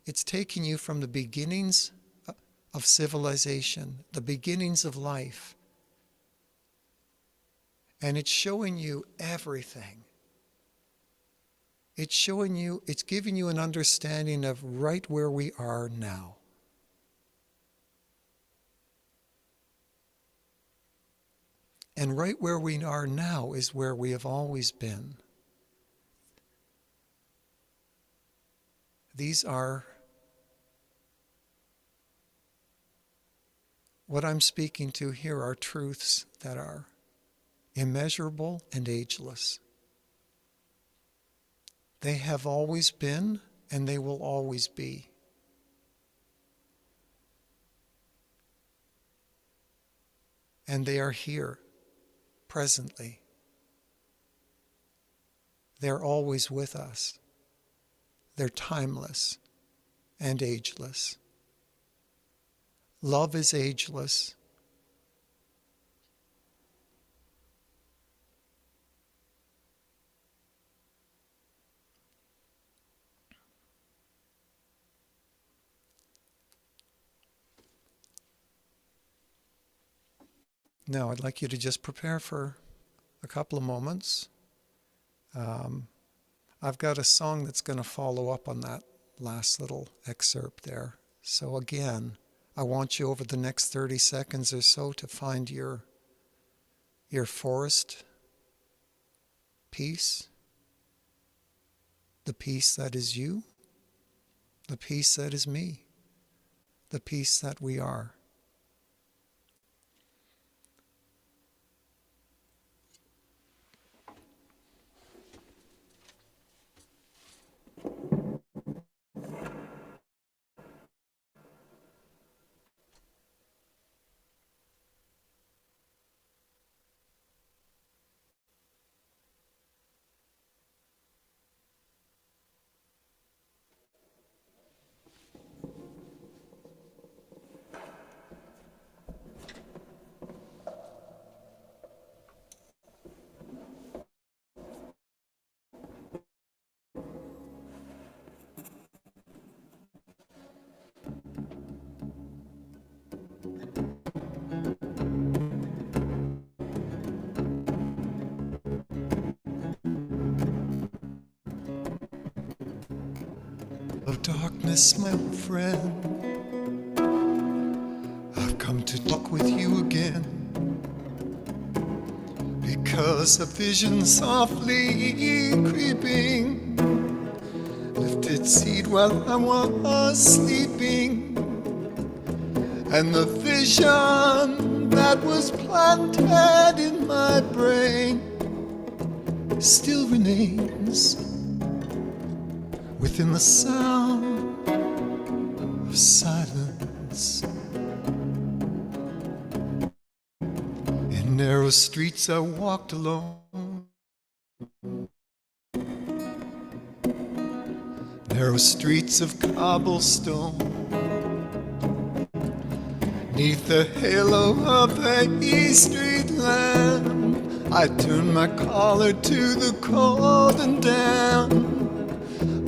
it's taking you from the beginnings of civilization, the beginnings of life, and it's showing you everything. It's showing you, it's giving you an understanding of right where we are now. And right where we are now is where we have always been. These are what I'm speaking to here are truths that are immeasurable and ageless. They have always been and they will always be. And they are here, presently. They're always with us. They're timeless and ageless. Love is ageless. Now, I'd like you to just prepare for a couple of moments. I've got a song that's going to follow up on that last little excerpt there. So again, I want you over the next 30 seconds or so to find your forest peace, the peace that is you, the peace that is me, the peace that we are. Of darkness, my old friend, I've come to talk with you again, because a vision softly creeping lifted seed while I was sleeping, and the vision that was planted in my brain still remains within the sound of silence. streets I walked alone, narrow streets of cobblestone. Neath the halo of the East Street lamp, I turned my collar to the cold and damp.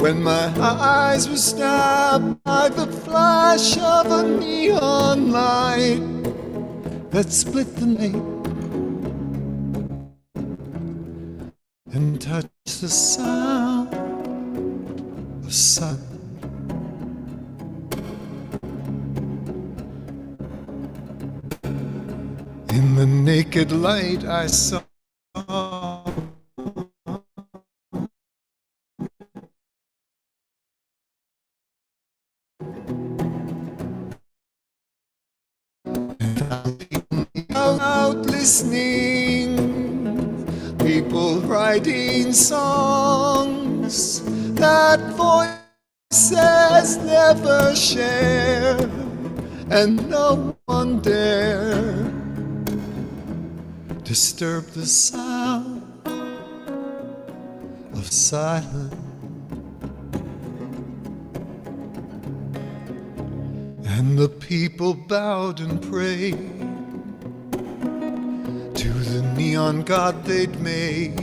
When my eyes were stabbed by the flash of a neon light that split the night and touched the sound of sun. In the naked light I saw out listening, people writing songs that voices never share, and no one dare disturb the sound of silence. And the people bowed and prayed to the neon god they'd made,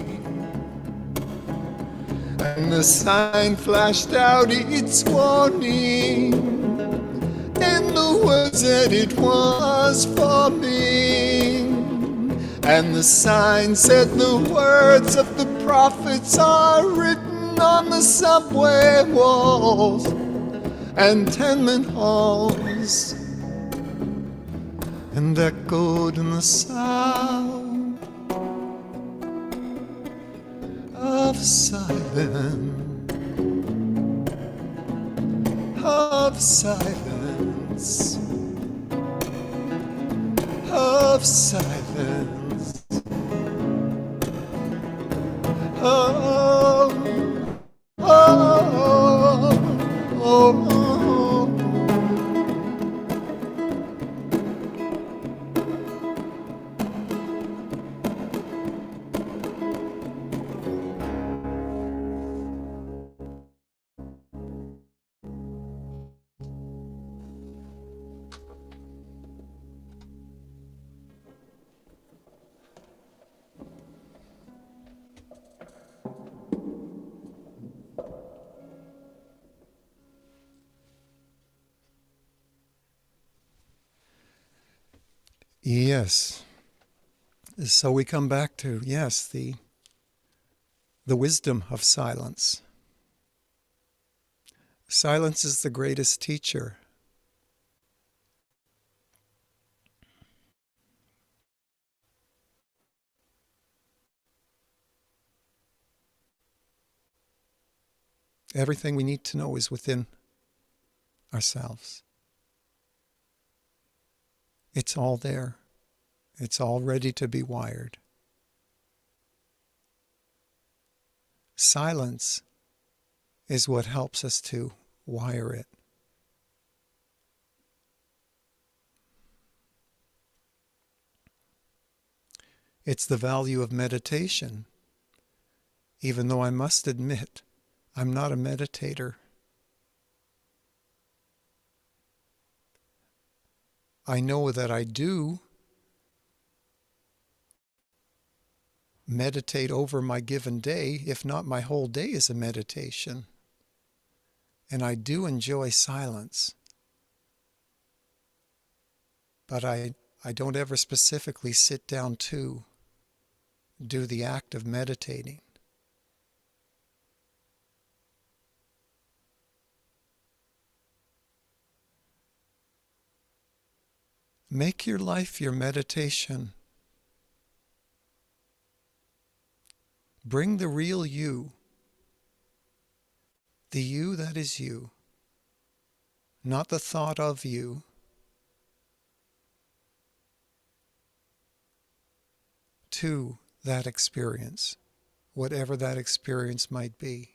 and the sign flashed out its warning in the words that it was for me. And the sign said the words of the prophets are written on the subway walls and tenement halls, and echoed in the sound of silence, of silence, of silence, oh, oh, oh, oh. Yes. So we come back to, yes, the wisdom of silence. Silence is the greatest teacher. Everything we need to know is within ourselves. It's all there. It's all ready to be wired. Silence is what helps us to wire it. It's the value of meditation, even though I must admit I'm not a meditator. I know that I do meditate over my given day, if not my whole day is a meditation. And I do enjoy silence. But I don't ever specifically sit down to do the act of meditating. Make your life your meditation. Bring the real you, the you that is you, not the thought of you, to that experience, whatever that experience might be.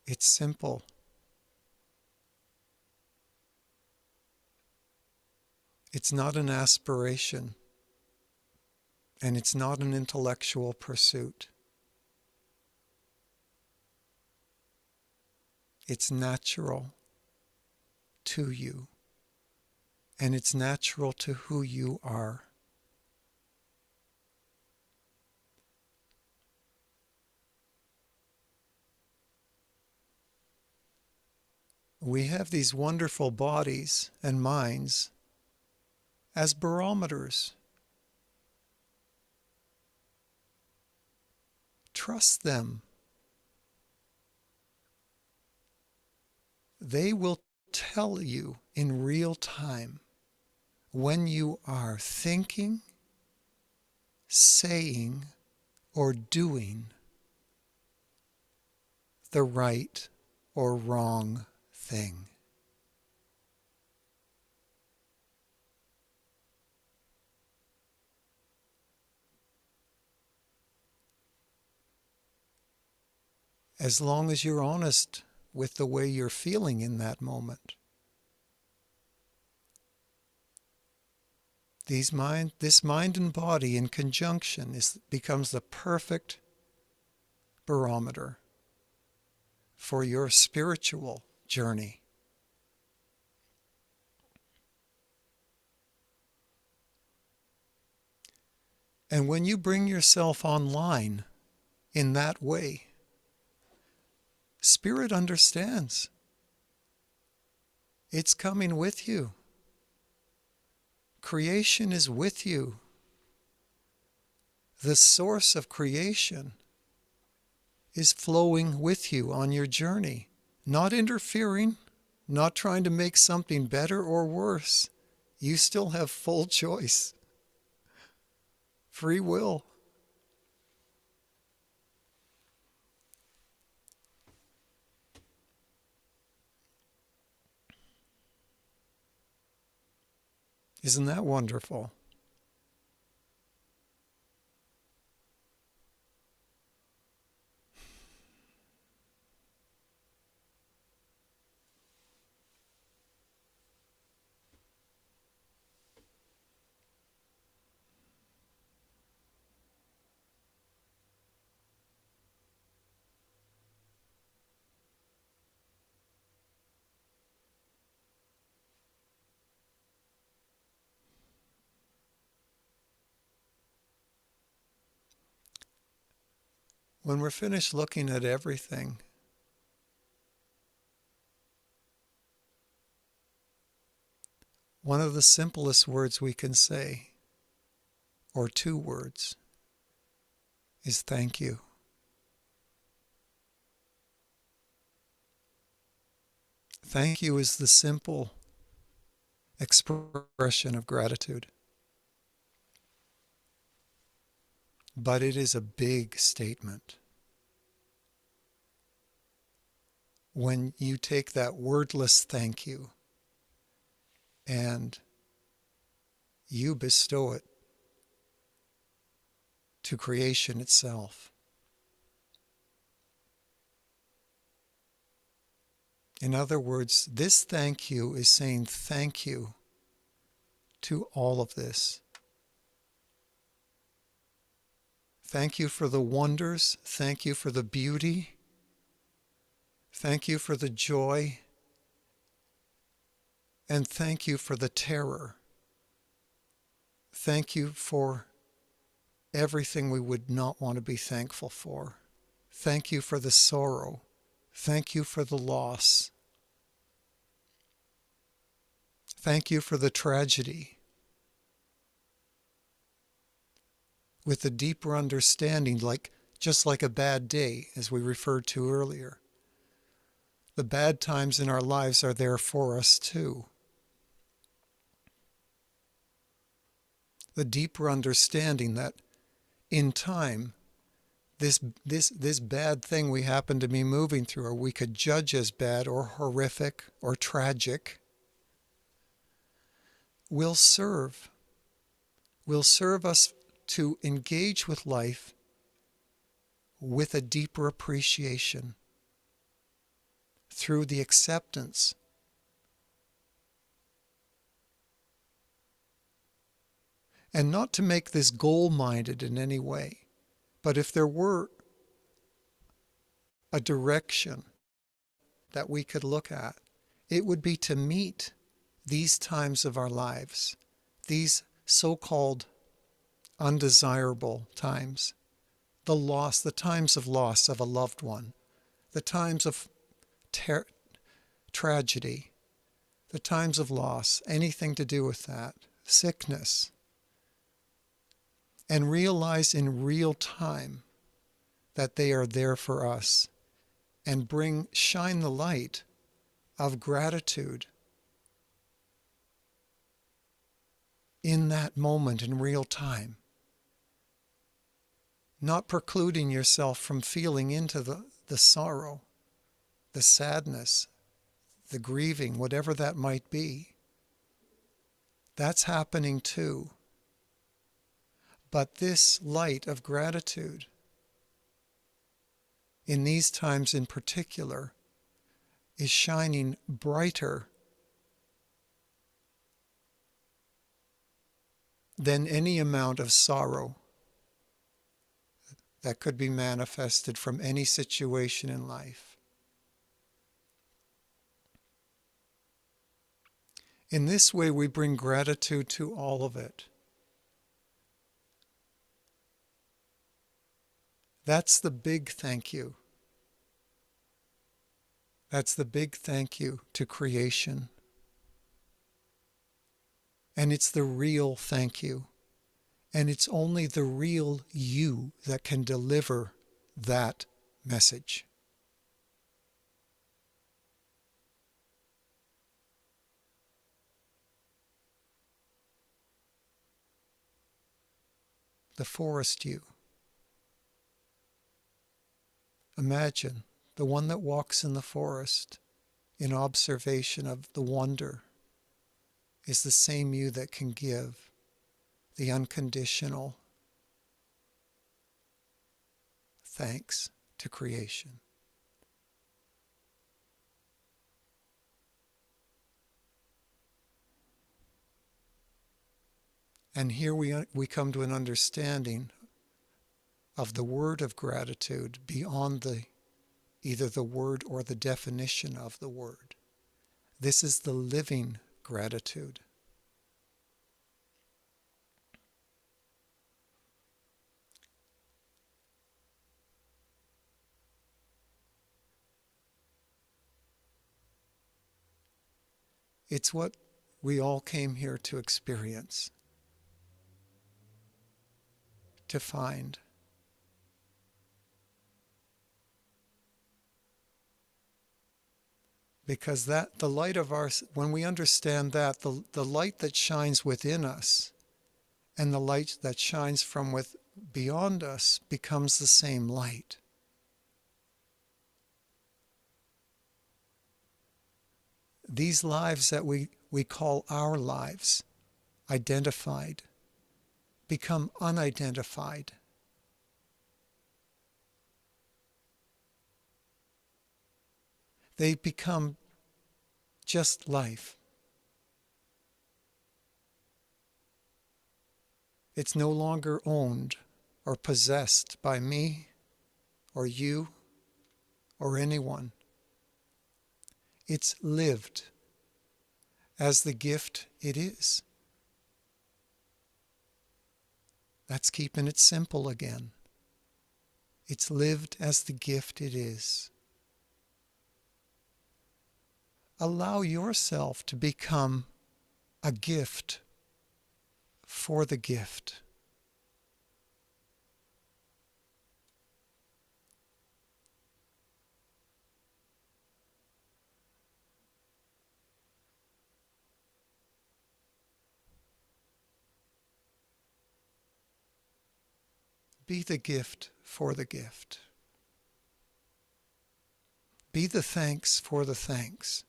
It's simple. It's not an aspiration, and it's not an intellectual pursuit. It's natural to you, and it's natural to who you are. We have these wonderful bodies and minds as barometers. Trust them. They will tell you in real time when you are thinking, saying, or doing the right or wrong thing. As long as you're honest with the way you're feeling in that moment. This mind and body in conjunction becomes the perfect barometer for your spiritual journey. And when you bring yourself online in that way, Spirit understands. It's coming with you. Creation is with you. The source of creation is flowing with you on your journey, not interfering, not trying to make something better or worse. You still have full choice, free will. Isn't that wonderful? When we're finished looking at everything, one of the simplest words we can say, or two words, is thank you. Thank you is the simple expression of gratitude. But it is a big statement. When you take that wordless thank you and you bestow it to creation itself. In other words, this thank you is saying thank you to all of this. Thank you for the wonders. Thank you for the beauty. Thank you for the joy. And thank you for the terror. Thank you for everything we would not want to be thankful for. Thank you for the sorrow. Thank you for the loss. Thank you for the tragedy. With a deeper understanding, just like a bad day, as we referred to earlier. The bad times in our lives are there for us too. The deeper understanding that in time, this bad thing we happen to be moving through, or we could judge as bad or horrific or tragic, will serve us to engage with life with a deeper appreciation through the acceptance And not to make this goal-minded in any way, but if there were a direction that we could look at, it would be to meet these times of our lives, these so-called undesirable times, the times of loss of a loved one, the times of tragedy, the times of loss, anything to do with that, sickness, and realize in real time that they are there for us, and shine the light of gratitude in that moment in real time. Not precluding yourself from feeling into the sorrow, the sadness, the grieving, whatever that might be. That's happening too. But this light of gratitude, in these times in particular, is shining brighter than any amount of sorrow that could be manifested from any situation in life. In this way, we bring gratitude to all of it. That's the big thank you. That's the big thank you to creation. And it's the real thank you. And it's only the real you that can deliver that message. The forest you. Imagine the one that walks in the forest in observation of the wonder is the same you that can give the unconditional thanks to creation. And here we come to an understanding of the word of gratitude beyond either the word or the definition of the word. This is the living gratitude. It's what we all came here to experience, to find. Because the light of when we understand that, the light that shines within us and the light that shines from beyond us becomes the same light. These lives that we call our lives, identified, become unidentified. They become just life. It's no longer owned or possessed by me or you or anyone. It's lived as the gift it is. That's keeping it simple again. It's lived as the gift it is. Allow yourself to become a gift for the gift. Be the gift for the gift. Be the thanks for the thanks.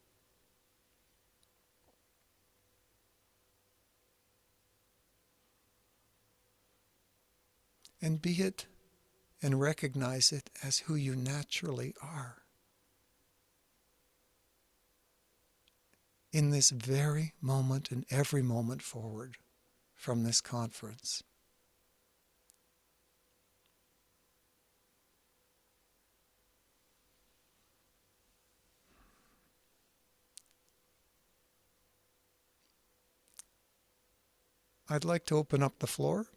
And be it and recognize it as who you naturally are. In this very moment and every moment forward from this conference. I'd like to open up the floor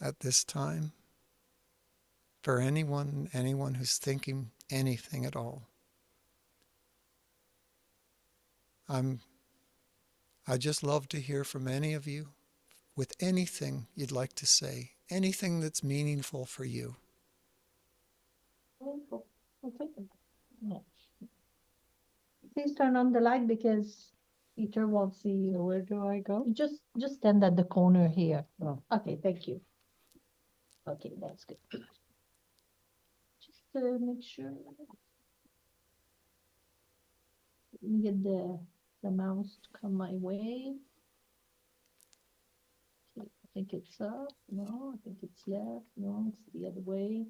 at this time for anyone who's thinking anything at all. I just love to hear from any of you with anything you'd like to say, anything that's meaningful for you. Please turn on the light because Peter won't see you. Where do I go? Just stand at the corner here. Oh. Okay, thank you. Okay, that's good. Just make sure. Get the mouse to come my way. Okay, I think it's up. No, I think it's left. No, it's the other way.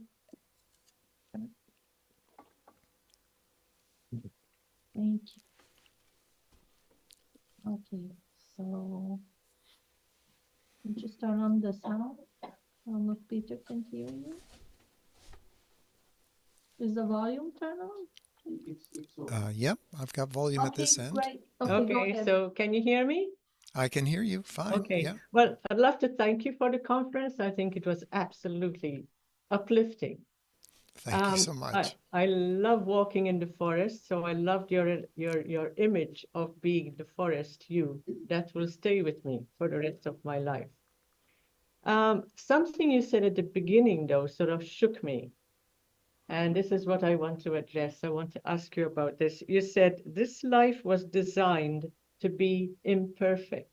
Thank you. Okay, so just turn on the sound. I don't know if Peter can hear you. Is the volume turned on? Yep, I've got volume at this Okay, end. great. Okay, go Okay, ahead. so can you hear me? I can hear you fine. Okay, Yeah. well, I'd love to thank you for the conference. I think it was absolutely uplifting. Thank you so much. I love walking in the forest, so I loved your image of being the forest you. That will stay with me for the rest of my life. Something you said at the beginning, though, sort of shook me. And this is what I want to address. I want to ask you about this. You said this life was designed to be imperfect.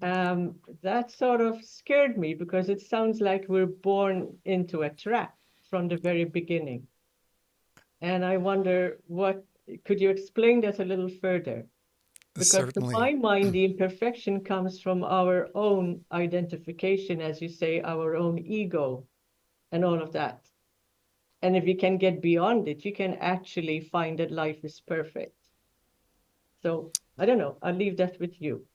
That sort of scared me because it sounds like we're born into a trap from the very beginning. And I wonder could you explain that a little further? Because Certainly. to my mind, the imperfection comes from our own identification, as you say, our own ego and all of that. And if you can get beyond it, you can actually find that life is perfect. So I don't know, I'll leave that with you.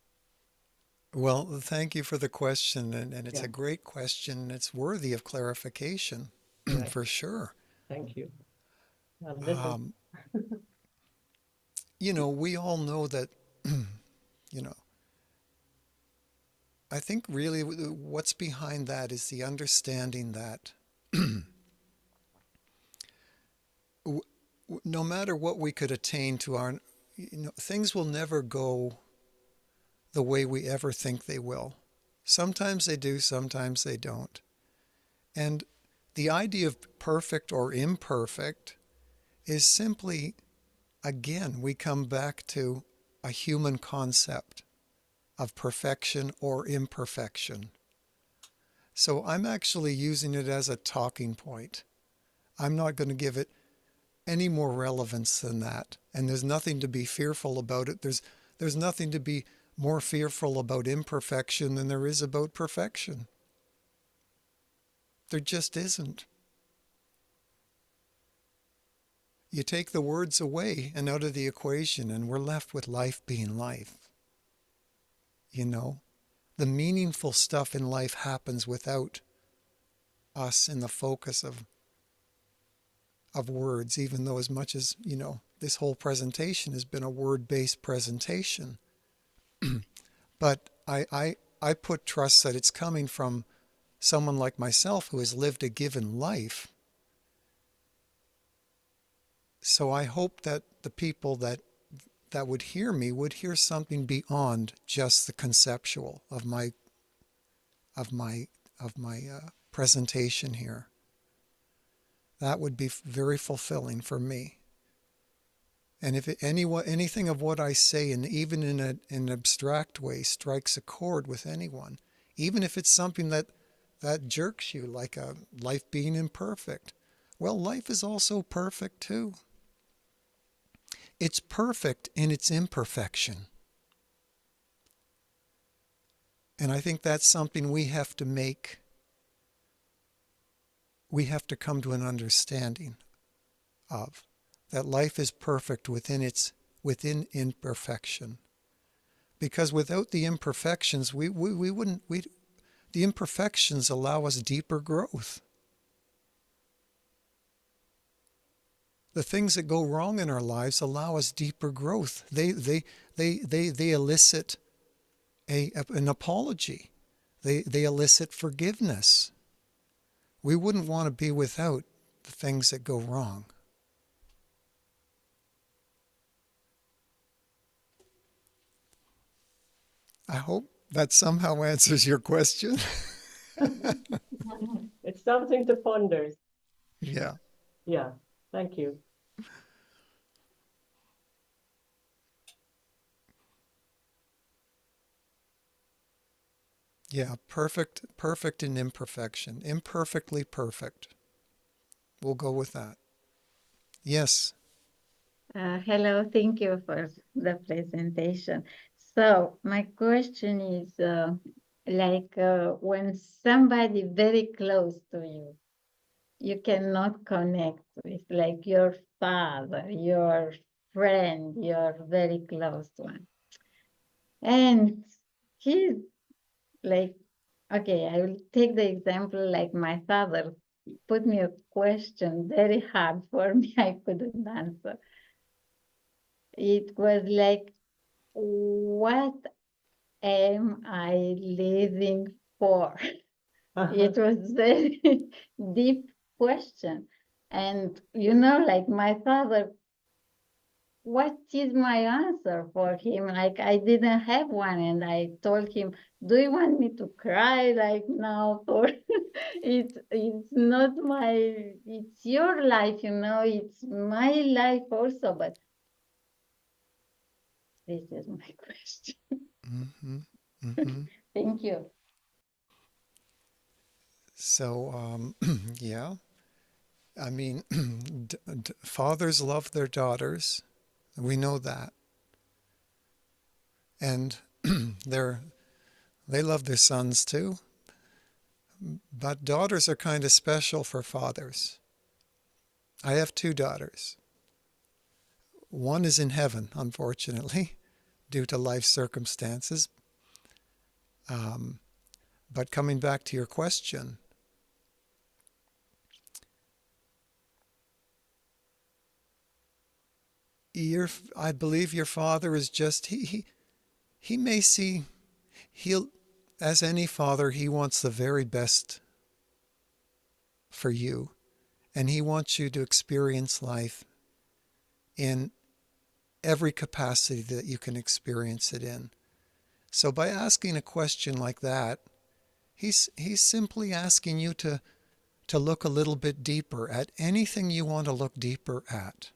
Well, thank you for the question. And it's Yeah. a great question. It's worthy of clarification Right. for sure. Thank you. I'll listen. We all know that, I think really what's behind that is the understanding that no matter what we could attain to our, things will never go the way we ever think they will. Sometimes they do, sometimes they don't. And the idea of perfect or imperfect is simply, again, we come back to a human concept of perfection or imperfection. So I'm actually using it as a talking point. I'm not going to give it any more relevance than that. And there's nothing to be fearful about it. There's nothing to be more fearful about imperfection than there is about perfection. There just isn't. You take the words away and out of the equation, and we're left with life being life. The meaningful stuff in life happens without us in the focus of words, even though as much as, this whole presentation has been a word-based presentation. But I put trust that it's coming from someone like myself who has lived a given life. So I hope that the people that would hear me would hear something beyond just the conceptual of my presentation here. That would be very fulfilling for me. And if anything of what I say, and even in an abstract way, strikes a chord with anyone, even if it's something that jerks you, like a life being imperfect, well, life is also perfect too. It's perfect in its imperfection. And I think that's something we have to come to an understanding of. That life is perfect within imperfection. Because without the imperfections, we wouldn't, the imperfections allow us deeper growth. The things that go wrong in our lives allow us deeper growth. They elicit an apology. They elicit forgiveness. We wouldn't want to be without the things that go wrong. I hope that somehow answers your question. It's something to ponder. Yeah. Yeah, thank you. Yeah, perfect in imperfection. Imperfectly perfect. We'll go with that. Yes. Hello, thank you for the presentation. So my question is, when somebody very close to you, you cannot connect with, like your father, your friend, your very close one. And he's like, okay, I will take the example like my father put me a question very hard for me, I couldn't answer. It was like, what am I living for? It was very deep question. And like my father, what is my answer for him? Like I didn't have one, and I told him, do you want me to cry like now? Or it's not it's your life, it's my life also, but this is my question. Mm-hmm. Mm-hmm. Thank you. So, yeah. I mean, fathers love their daughters. We know that. And they love their sons too. But daughters are kind of special for fathers. I have 2 daughters. One is in heaven, unfortunately, due to life circumstances. But coming back to your question, I believe your father is just, he may see, as any father, he wants the very best for you. And he wants you to experience life in every capacity that you can experience it in. So by asking a question like that, he's simply asking you to look a little bit deeper at anything you want to look deeper at.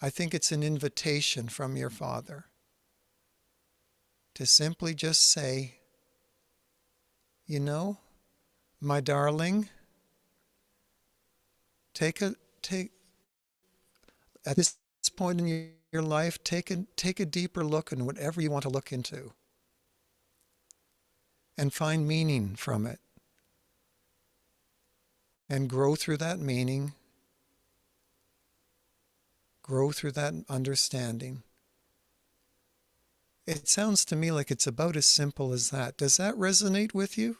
I think it's an invitation from your father to simply just say, my darling, at this point in your life, take a deeper look in whatever you want to look into and find meaning from it and grow through that meaning, grow through that understanding. It sounds to me like it's about as simple as that. Does that resonate with you?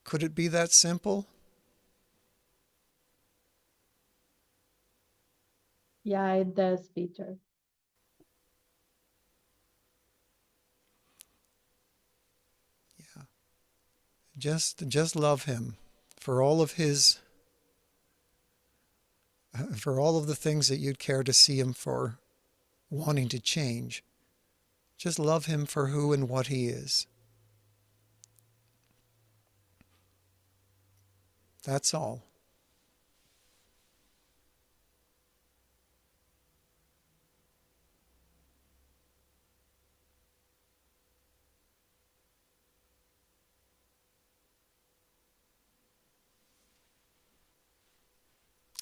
Could it be that simple? Yeah, it does, Peter. Yeah. Just love him for all of the things that you'd care to see him for wanting to change. Just love him for who and what he is. That's all.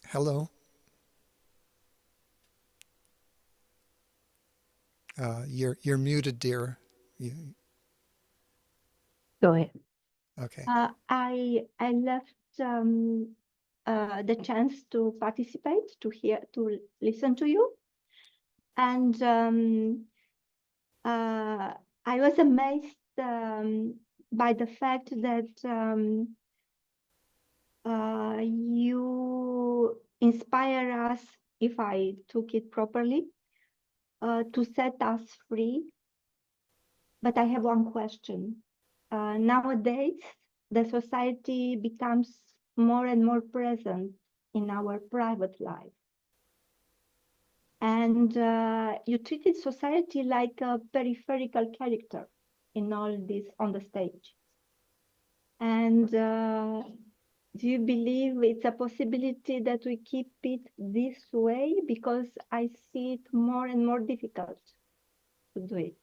Hello. You're muted, dear. Go ahead. Okay. I left the chance to participate, to listen to you. And I was amazed by the fact that you inspire us, if I took it properly, to set us free. But I have one question. Nowadays, the society becomes more and more present in our private life. And you treated society like a peripheral character in all this on the stage. And do you believe it's a possibility that we keep it this way? Because I see it more and more difficult to do it.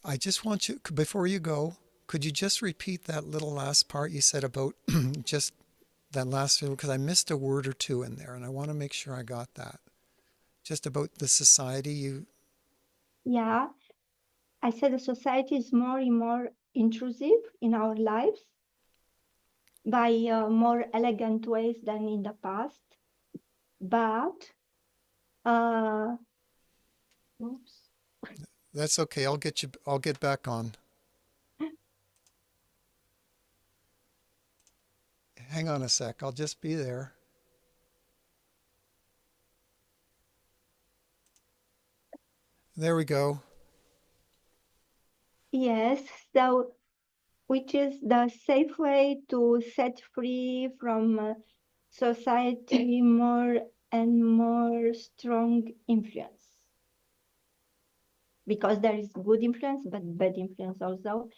I just want you, before you go, could you just repeat that little last part you said about just that last little, because I missed a word or two in there, and I want to make sure I got that. Just about the society you. Yeah, I said the society is more and more intrusive in our lives by more elegant ways than in the past. But, oops. That's okay. I'll get back on. Hang on a sec. I'll just be there. There we go. Yes, so which is the safe way to set free from society more and more strong influence. Because there is good influence, but bad influence also.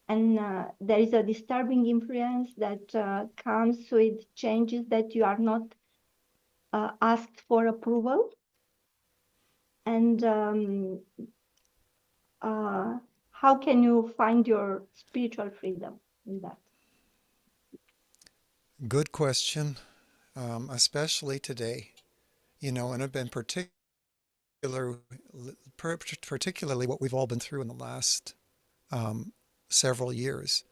And there is a disturbing influence that comes with changes that you are not asked for approval. And how can you find your spiritual freedom in that? Good question, especially today. And I've been particularly what we've all been through in the last several years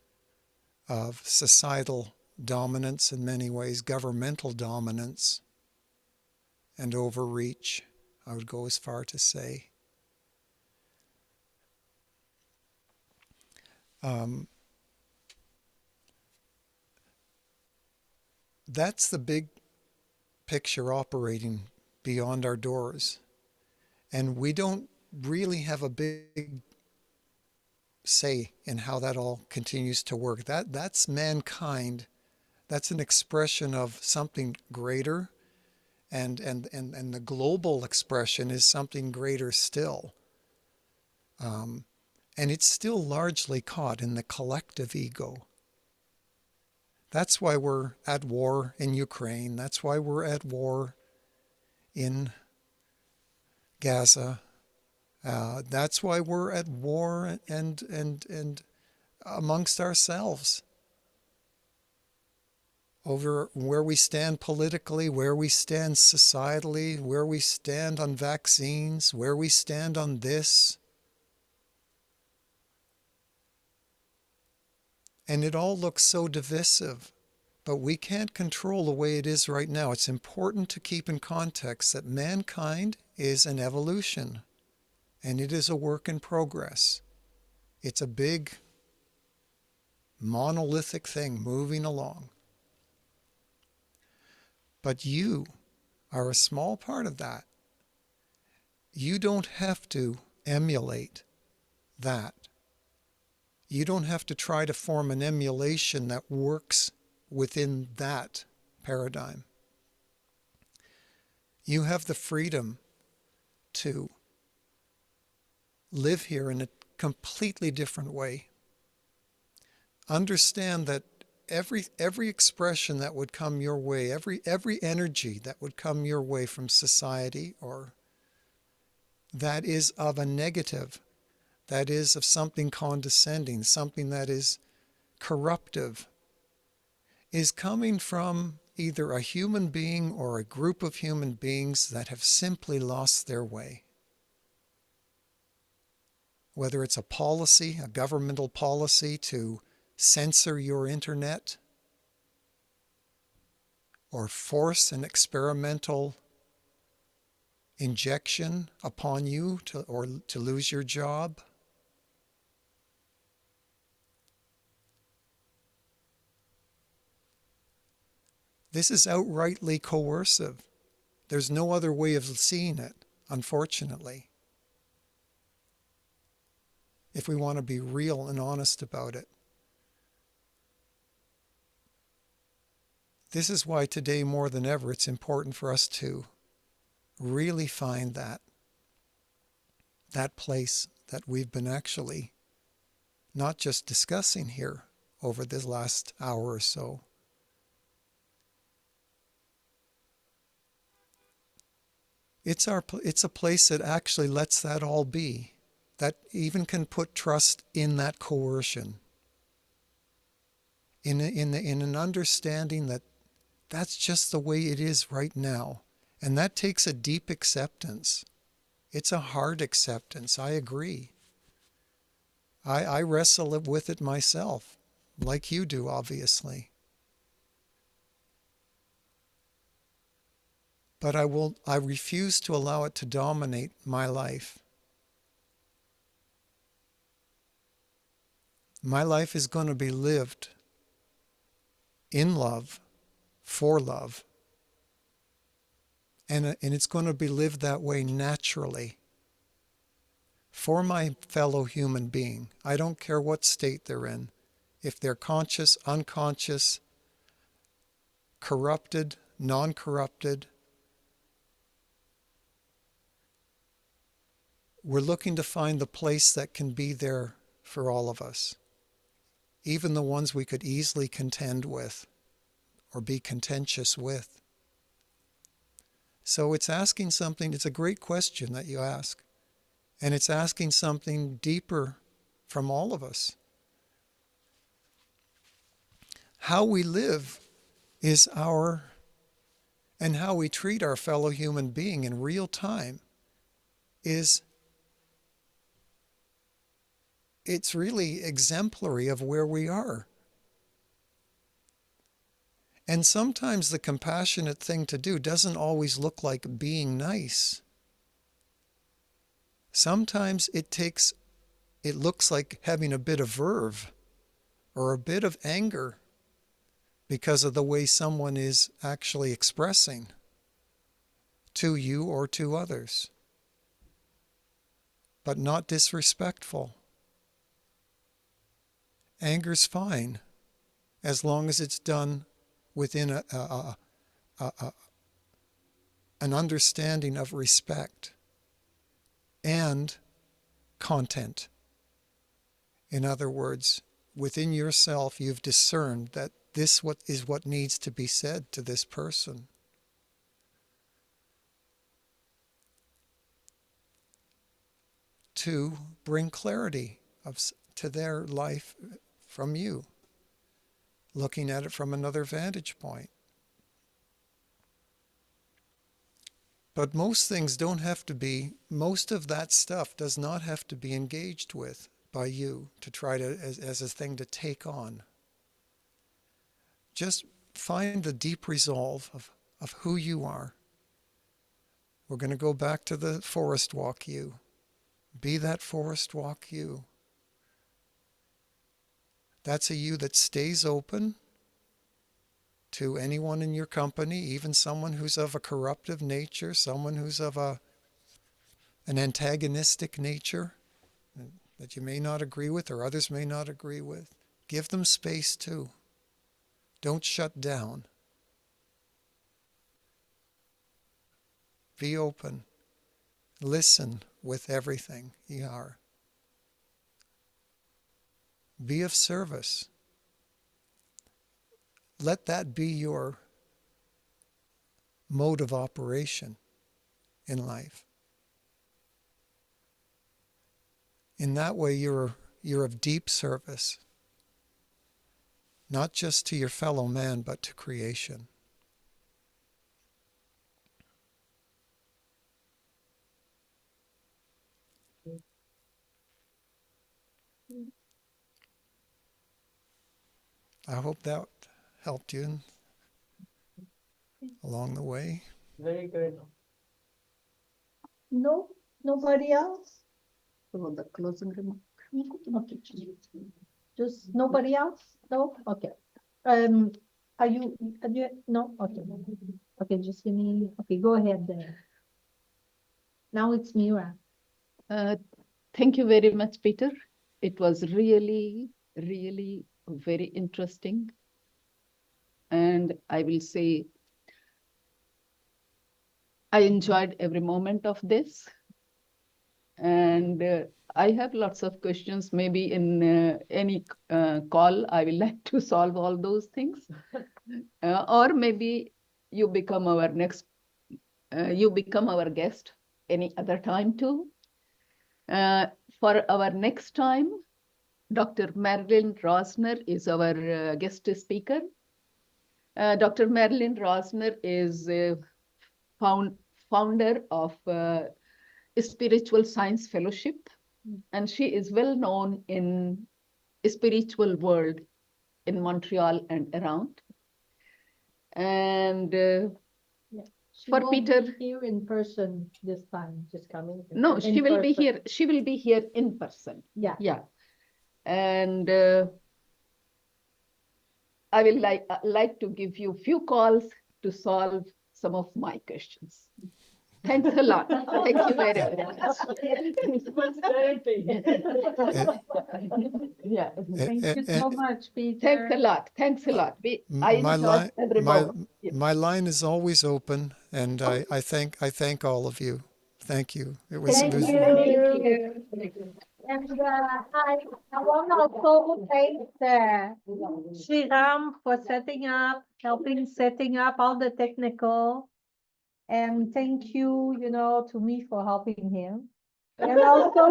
of societal dominance in many ways, governmental dominance, and overreach, I would go as far to say. That's the big picture operating beyond our doors. And we don't really have a big say in how that all continues to work. That's mankind. That's an expression of something greater. And the global expression is something greater still. And it's still largely caught in the collective ego. That's why we're at war in Ukraine. That's why we're at war in Gaza. That's why we're at war and amongst ourselves over where we stand politically, where we stand societally, where we stand on vaccines, where we stand on this. And it all looks so divisive, but we can't control the way it is right now. It's important to keep in context that mankind is an evolution, and it is a work in progress. It's a big, monolithic thing moving along. But you are a small part of that. You don't have to emulate that. You don't have to try to form an emulation that works within that paradigm. You have the freedom to live here in a completely different way. Understand that every expression that would come your way, every energy that would come your way from society, or that is of a negative, that is of something condescending, something that is corruptive, is coming from either a human being or a group of human beings that have simply lost their way. Whether it's a policy, a governmental policy to censor your internet, or force an experimental injection upon you to lose your job? This is outrightly coercive. There's no other way of seeing it, unfortunately. If we want to be real and honest about it. This is why today more than ever it's important for us to really find that place that we've been actually not just discussing here over this last hour or so. It's a place that actually lets that all be, that even can put trust in that coercion, in an understanding that that's just the way it is right now. And that takes a deep acceptance. It's a hard acceptance, I agree. I wrestle with it myself, like you do, obviously. But I refuse to allow it to dominate my life. My life is going to be lived in love, for love. And it's going to be lived that way naturally. For my fellow human being. I don't care what state they're in. If they're conscious, unconscious, corrupted, non-corrupted. We're looking to find the place that can be there for all of us. Even the ones we could easily contend with or be contentious with. So it's asking something, it's a great question that you ask. And it's asking something deeper from all of us. How we live is and how we treat our fellow human being in real time it's really exemplary of where we are. And sometimes the compassionate thing to do doesn't always look like being nice. Sometimes it looks like having a bit of verve or a bit of anger because of the way someone is actually expressing to you or to others. But not disrespectful. Anger's fine as long as it's done within an understanding of respect and content. In other words, within yourself you've discerned that this is what needs to be said to this person. To bring clarity to their life from you, looking at it from another vantage point. But most things don't have to be, most of that stuff does not have to be engaged with by you to try to, as a thing to take on. Just find the deep resolve of who you are. We're going to go back to the forest walk you. Be that forest walk you. That's a you that stays open to anyone in your company, even someone who's of a corruptive nature, someone who's of an antagonistic nature that you may not agree with or others may not agree with. Give them space too. Don't shut down. Be open. Listen with everything you are. Be of service. Let that be your mode of operation in life. In that way, you're of deep service, not just to your fellow man, but to creation. I hope that helped you along the way. Very good. No, nobody else? So the closing remark. Okay. Just nobody else? No? Okay. Are you, no? Okay. Okay, just give me, okay, go ahead then. Now it's Mira. Thank you very much, Peter. It was really, really very interesting. And I will say, I enjoyed every moment of this. And I have lots of questions. Maybe in any call, I will like to solve all those things. Or maybe you become our guest any other time too. For our next time, Dr. Marilyn Rosner is our guest speaker. Dr. Marilyn Rosner is founder of Spiritual Science Fellowship, and she is well known in spiritual world in Montreal and around. And She for won't Peter, be here in person this time, just coming. no, in she will be person. here. She will be here in person. Yeah. Yeah. And I will like to give you few calls to solve some of my questions. Thanks a lot. Thank you very much. Yeah. Thank you so much, Peter. Thanks a lot. Thanks a lot. I enjoyed every moment. My line is always open, and I thank all of you. Thank you. It was, Thank it was you. And I want to also thank Sri Ram for helping setting up all the technical. And thank you, to me for helping him. And also,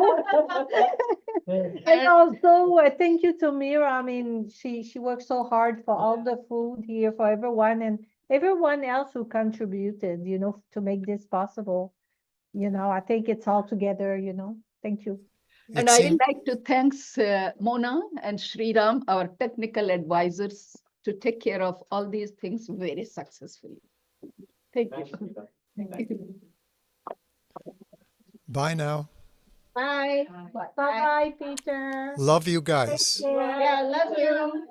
thank you to Mira. I mean, she worked so hard for all the food here for everyone and everyone else who contributed, to make this possible. I think it's all together, Thank you. And I would like to thank Mona and Sriram, our technical advisors, to take care of all these things very successfully. Thank you. Thank you. Bye now. Bye. Bye, Peter. Love you guys. Yeah, love you.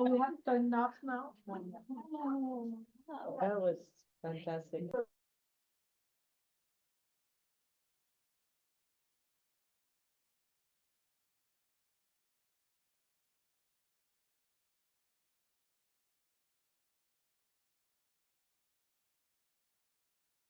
We have to turn off now. That was fantastic.